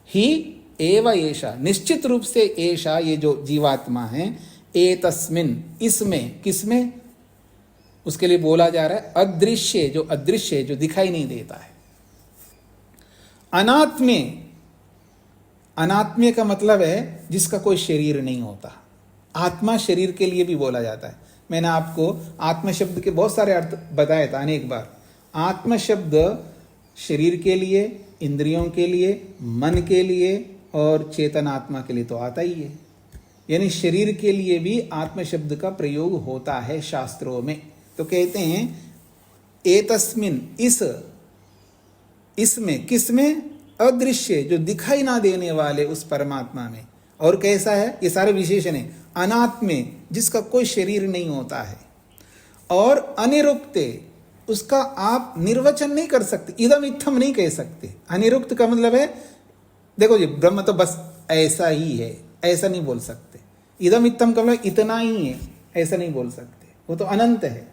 ही एव एषा, निश्चित रूप से एषा, ये जो जीवात्मा है, एतस्मिन, इसमें, किसमें, उसके लिए बोला जा रहा है अदृश्य, जो अदृश्य है, जो दिखाई नहीं देता है। अनात्मे, अनात्मे का मतलब है जिसका कोई शरीर नहीं होता। आत्मा शरीर के लिए भी बोला जाता है। मैंने आपको आत्मा शब्द के बहुत सारे अर्थ बताए थे अनेक बार। आत्मा शब्द शरीर के लिए, इंद्रियों के लिए, मन के लिए और चेतन आत्मा के लिए तो आता ही है। यानी शरीर के लिए भी आत्मा शब्द का प्रयोग होता है शास्त्रों में। तो कहते हैं एतस्मिन, इसमें, किसमें, अदृश्य, जो दिखाई ना देने वाले उस परमात्मा में। और कैसा है, ये सारे विशेषण है। अनात्मे, जिसका कोई शरीर नहीं होता है, और अनिरुक्ते, उसका आप निर्वचन नहीं कर सकते, इदम इत्थम नहीं कह सकते। अनिरुक्त का मतलब है, देखो जी, ब्रह्म तो बस ऐसा ही है, ऐसा नहीं बोल सकते। इदम इत्थम का मतलब इतना ही है, ऐसा नहीं बोल सकते। वो तो अनंत है,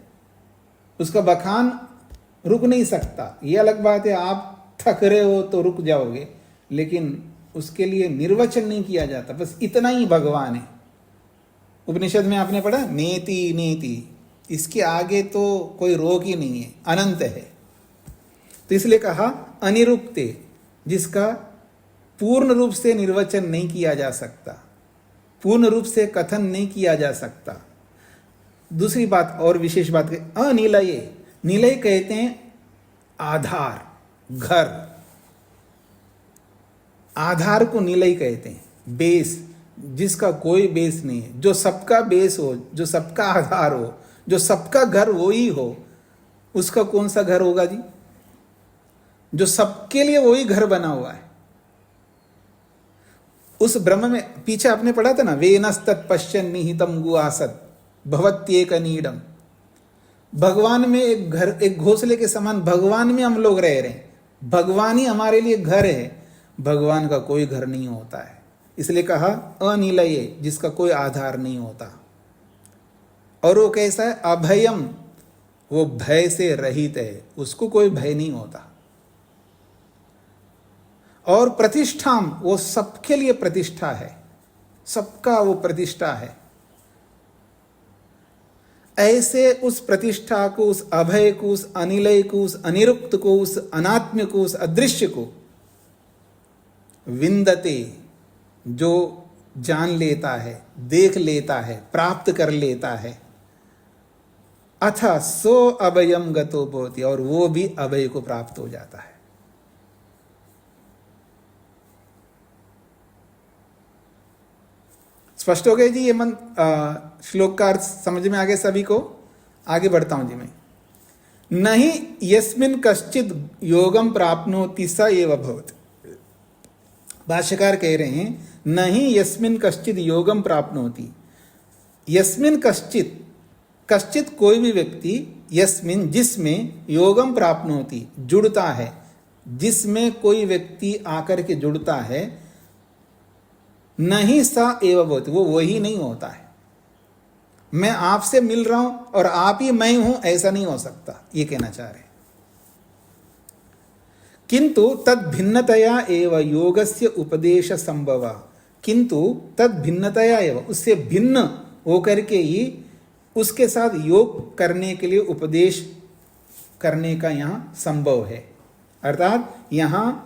उसका बखान रुक नहीं सकता। ये अलग बात है, आप थक रहे हो तो रुक जाओगे, लेकिन उसके लिए निर्वचन नहीं किया जाता, बस इतना ही भगवान है। उपनिषद में आपने पढ़ा नेति नेति, इसके आगे तो कोई रोक ही नहीं है, अनंत है। तो इसलिए कहा अनिरुक्ते, जिसका पूर्ण रूप से निर्वचन नहीं किया जा सकता, पूर्ण रूप से कथन नहीं किया जा सकता। दूसरी बात और विशेष बात, अनिलये, निलय कहते हैं आधार, घर। आधार को निलय कहते हैं, बेस, जिसका कोई बेस नहीं है, जो सबका बेस हो, जो सबका आधार हो, जो सबका घर वही हो, उसका कौन सा घर होगा जी? जो सबके लिए वही घर बना हुआ है। उस ब्रह्म में, पीछे आपने पढ़ा था ना, वेनस्तत्पश्यन् निहितं गुआसत् भवत्येक नीडम। भगवान में एक घर, एक घोंसले के समान भगवान में हम लोग रह रहे हैं। भगवान ही हमारे लिए घर है, भगवान का कोई घर नहीं होता है। इसलिए कहा अनिलये, जिसका कोई आधार नहीं होता। और वो कैसा है? अभयम, वो भय से रहित है, उसको कोई भय नहीं होता। और प्रतिष्ठाम, वो सबके लिए प्रतिष्ठा है, सबका वो प्रतिष्ठा है। ऐसे उस प्रतिष्ठा को, उस अभय को, उस अनिलय को, उस अनिरुक्त को, उस अनात्म को, उस अदृश्य को विन्दते, जो जान लेता है, देख लेता है, प्राप्त कर लेता है। अथ सो अभयम गतो भवति, और वो भी अभय को प्राप्त हो जाता है। स्पष्ट हो गए जी ये श्लोक का अर्थ समझ में आ गए सभी को? आगे बढ़ता हूं जी मैं। नहीं यस्मिन् कश्चित् योगम प्राप्नोति स एव भवति। भाष्यकार कह रहे हैं नहीं यस्मिन कश्चित योगम प्राप्नोति, यस्मिन कश्चित, कश्चित कोई भी व्यक्ति, यस्मिन जिसमें, योगम प्राप्नोति जुड़ता है, जिसमें कोई व्यक्ति आकर के जुड़ता है, नहीं सा एव भवति, वो वही नहीं होता है। मैं आपसे मिल रहा हूं और आप ही मैं हूं, ऐसा नहीं हो सकता, ये कहना चाह रहे हैं। किंतु तद भिन्नतया एव योगस्य उपदेश संभव, किंतु तद भिन्नतया एव, उससे भिन्न होकर के ही उसके साथ योग करने के लिए उपदेश करने का यहाँ संभव है। अर्थात यहाँ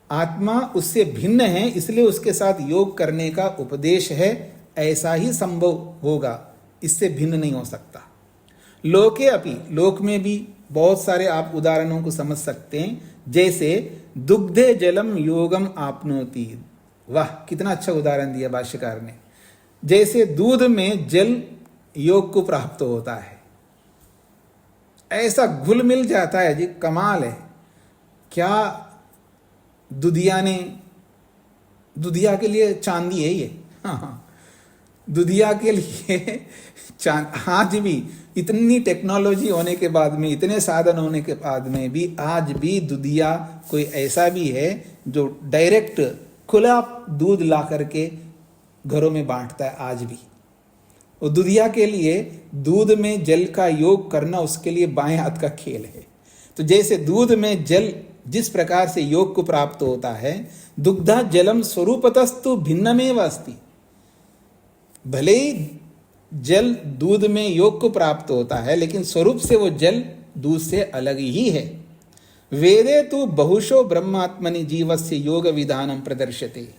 आत्मा उससे भिन्न है, इसलिए उसके साथ योग करने का उपदेश है, ऐसा ही संभव होगा, इससे भिन्न नहीं हो सकता। लोके अपि, लोक में भी बहुत सारे आप उदाहरणों को समझ सकते हैं, जैसे दुग्धे जलम योगम आपनोति, वाह कितना अच्छा उदाहरण दिया भाष्यकार ने। जैसे दूध में जल योग को प्राप्त होता है, ऐसा घुल मिल जाता है जी, कमाल है। क्या दुधिया ने, दुधिया के लिए चांदी है ये, हाँ, दुधिया के लिए आज भी इतनी टेक्नोलॉजी होने के बाद में, इतने साधन होने के बाद में भी आज भी दुधिया कोई ऐसा भी है जो डायरेक्ट खुला दूध ला करके घरों में बांटता है आज भी। और दुधिया के लिए दूध में जल का योग करना उसके लिए बाएं हाथ का खेल है। तो जैसे दूध में जल जिस प्रकार से योग को प्राप्त होता है, दुग्धा जलम स्वरूपतस्तु भिन्नमेव अस्ति, भले ही जल दूध में योग को प्राप्त होता है, लेकिन स्वरूप से वो जल दूध से अलग ही है। वेदे तो बहुशो ब्रह्मात्मनि जीवस्य योग विधानम प्रदर्श्यते,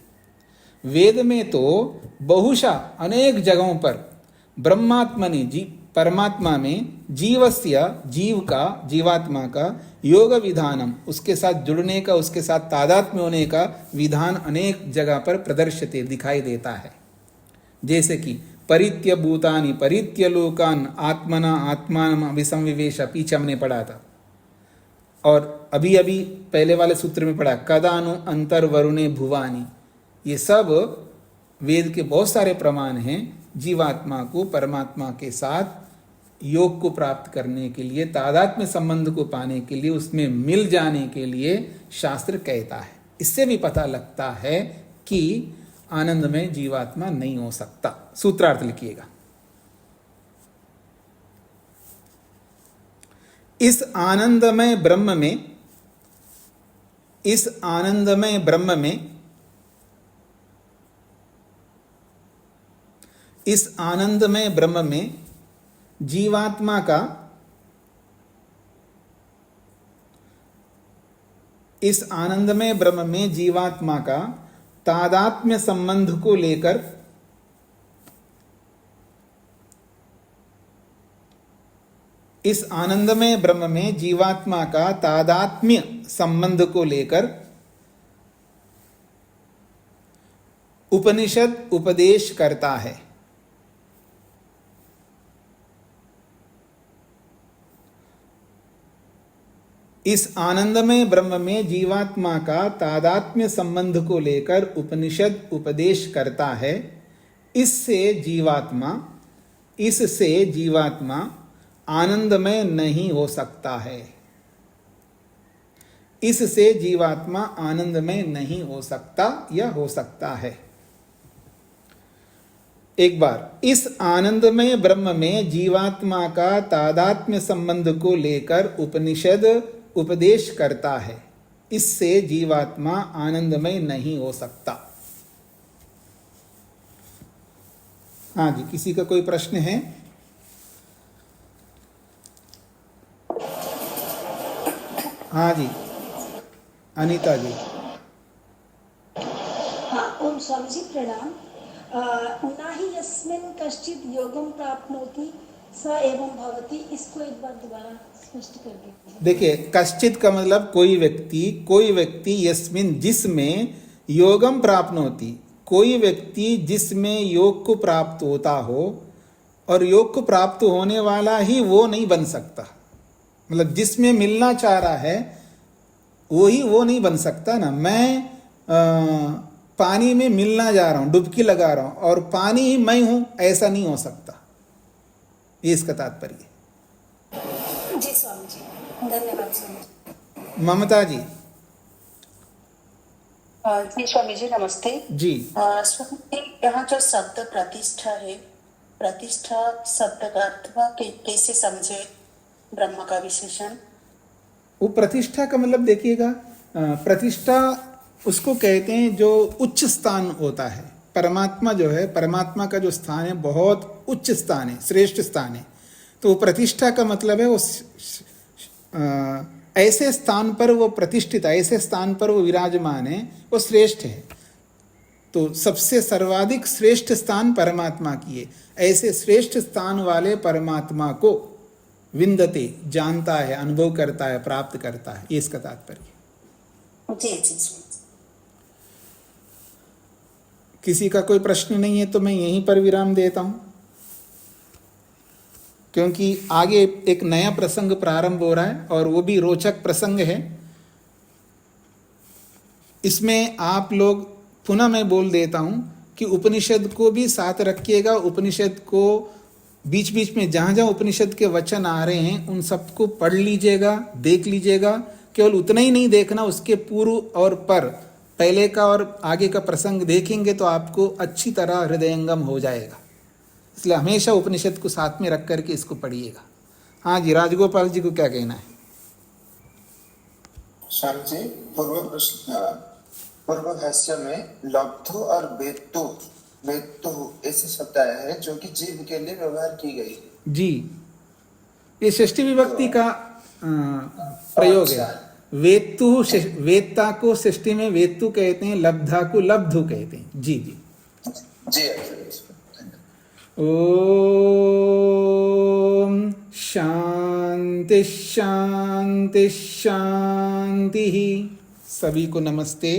वेद में तो बहुशा अनेक जगहों पर ब्रह्मात्मनि जी परमात्मा में जीवस्य जीव का, जीवात्मा का योग विधानम, उसके साथ जुड़ने का, उसके साथ तादात्म्य होने का विधान अनेक जगह पर प्रदर्श्यते दिखाई देता है। जैसे कि परित्य भूतानि परित्य लोकान आत्मना आत्मान अभिसंविवेश, पीछे हमने पढ़ा था, और अभी अभी पहले वाले सूत्र में पढ़ा कदानु अंतर्वरुणे भुवानी। ये सब वेद के बहुत सारे प्रमाण हैं जीवात्मा को परमात्मा के साथ योग को प्राप्त करने के लिए, तादात्म्य संबंध को पाने के लिए, उसमें मिल जाने के लिए शास्त्र कहता है। इससे भी पता लगता है कि आनंद में जीवात्मा नहीं हो सकता। सूत्रार्थ लिखिएगा। इस आनंदमय ब्रह्म में, इस आनंदमय ब्रह्म में, इस आनंदमय ब्रह्म में जीवात्मा का, इस आनंदमय ब्रह्म में जीवात्मा का तादात्म्य संबंध को लेकर, इस आनंदमय ब्रह्म में जीवात्मा का तादात्म्य संबंध को लेकर उपनिषद उपदेश करता है। इस आनंदमय ब्रह्म में जीवात्मा का तादात्म्य संबंध को लेकर उपनिषद उपदेश करता है। इससे जीवात्मा आनंदमय नहीं हो सकता है। इससे जीवात्मा आनंदमय नहीं हो सकता या हो सकता है। एक बार, इस आनंदमय ब्रह्म में जीवात्मा का तादात्म्य संबंध को लेकर उपनिषद उपदेश करता है। इससे जीवात्मा आनंदमय नहीं हो सकता। हाँ जी, किसी का कोई प्रश्न है? हाँ जी, अनीता जी। हाँ, ओम स्वामी जी प्रणाम। ना ही यस्मिन कश्चित योगम प्राप्नोति स एवं भवति, इसको एक बार दोबारा स्पष्ट कर दीजिए। देखिए, कश्चित का मतलब कोई व्यक्ति, यस्मिन जिसमें योगम प्राप्नोति, कोई व्यक्ति जिसमें योग को प्राप्त होता हो, और योग को प्राप्त होने वाला ही वो नहीं बन सकता। मतलब जिसमें मिलना चाह रहा है वही वो नहीं बन सकता ना। मैं पानी में मिलना जा रहा हूं, डुबकी लगा रहा हूं और पानी ही मैं हूं, ऐसा नहीं हो सकता। ये इसका तात्पर्य है। जी स्वामी जी, धन्यवाद स्वामी जी। ममता जी। जी स्वामी जी नमस्ते जी। स्वामी जी, यहाँ जो शब्द प्रतिष्ठा है, प्रतिष्ठा शब्द का अर्थ कैसे समझे, ब्रह्म का विशेषण? वो प्रतिष्ठा का मतलब देखिएगा, प्रतिष्ठा उसको कहते हैं जो उच्च स्थान होता है। परमात्मा जो है, परमात्मा का जो स्थान है बहुत उच्च स्थान है, श्रेष्ठ स्थान है। तो प्रतिष्ठा का मतलब है ऐसे स्थान पर वो प्रतिष्ठित है, ऐसे स्थान पर वो विराजमान है, वो श्रेष्ठ है। तो सबसे सर्वाधिक श्रेष्ठ स्थान परमात्मा की है। ऐसे श्रेष्ठ स्थान वाले परमात्मा को विंदते, जानता है, अनुभव करता है, प्राप्त करता है, ये इसका तात्पर्य। जी जी जी। किसी का कोई प्रश्न नहीं है तो मैं यहीं पर विराम देता हूं, क्योंकि आगे एक नया प्रसंग प्रारंभ हो रहा है और वो भी रोचक प्रसंग है। इसमें आप लोग, पुनः मैं बोल देता हूं कि उपनिषद को भी साथ रखिएगा। उपनिषद को बीच बीच में जहां जहां उपनिषद के वचन आ रहे हैं उन सबको पढ़ लीजिएगा, देख लीजिएगा। केवल उतना ही नहीं देखना, उसके पूर्व और पर, पहले का और आगे का प्रसंग देखेंगे तो आपको अच्छी तरह हृदयंगम हो जाएगा। इसलिए हमेशा उपनिषद को साथ में रख करके इसको पढ़िएगा। हाँ जी, राजगोपाल जी को क्या कहना है? स्वामी जी, पूर्व भाष्य में लब्धो और वेत्तु, वेत्तु ऐसे शब्द आया है जो कि जीव के लिए व्यवहार की गई है। जी, ये षष्ठी विभक्ति का प्रयोग है। वेत्तु, वेत्ता को षष्ठी में वेत्तु कहते हैं, लब्धा को लब्धु कहते हैं। जी जी जी। ओम शांति शांति शांति। सभी को नमस्ते।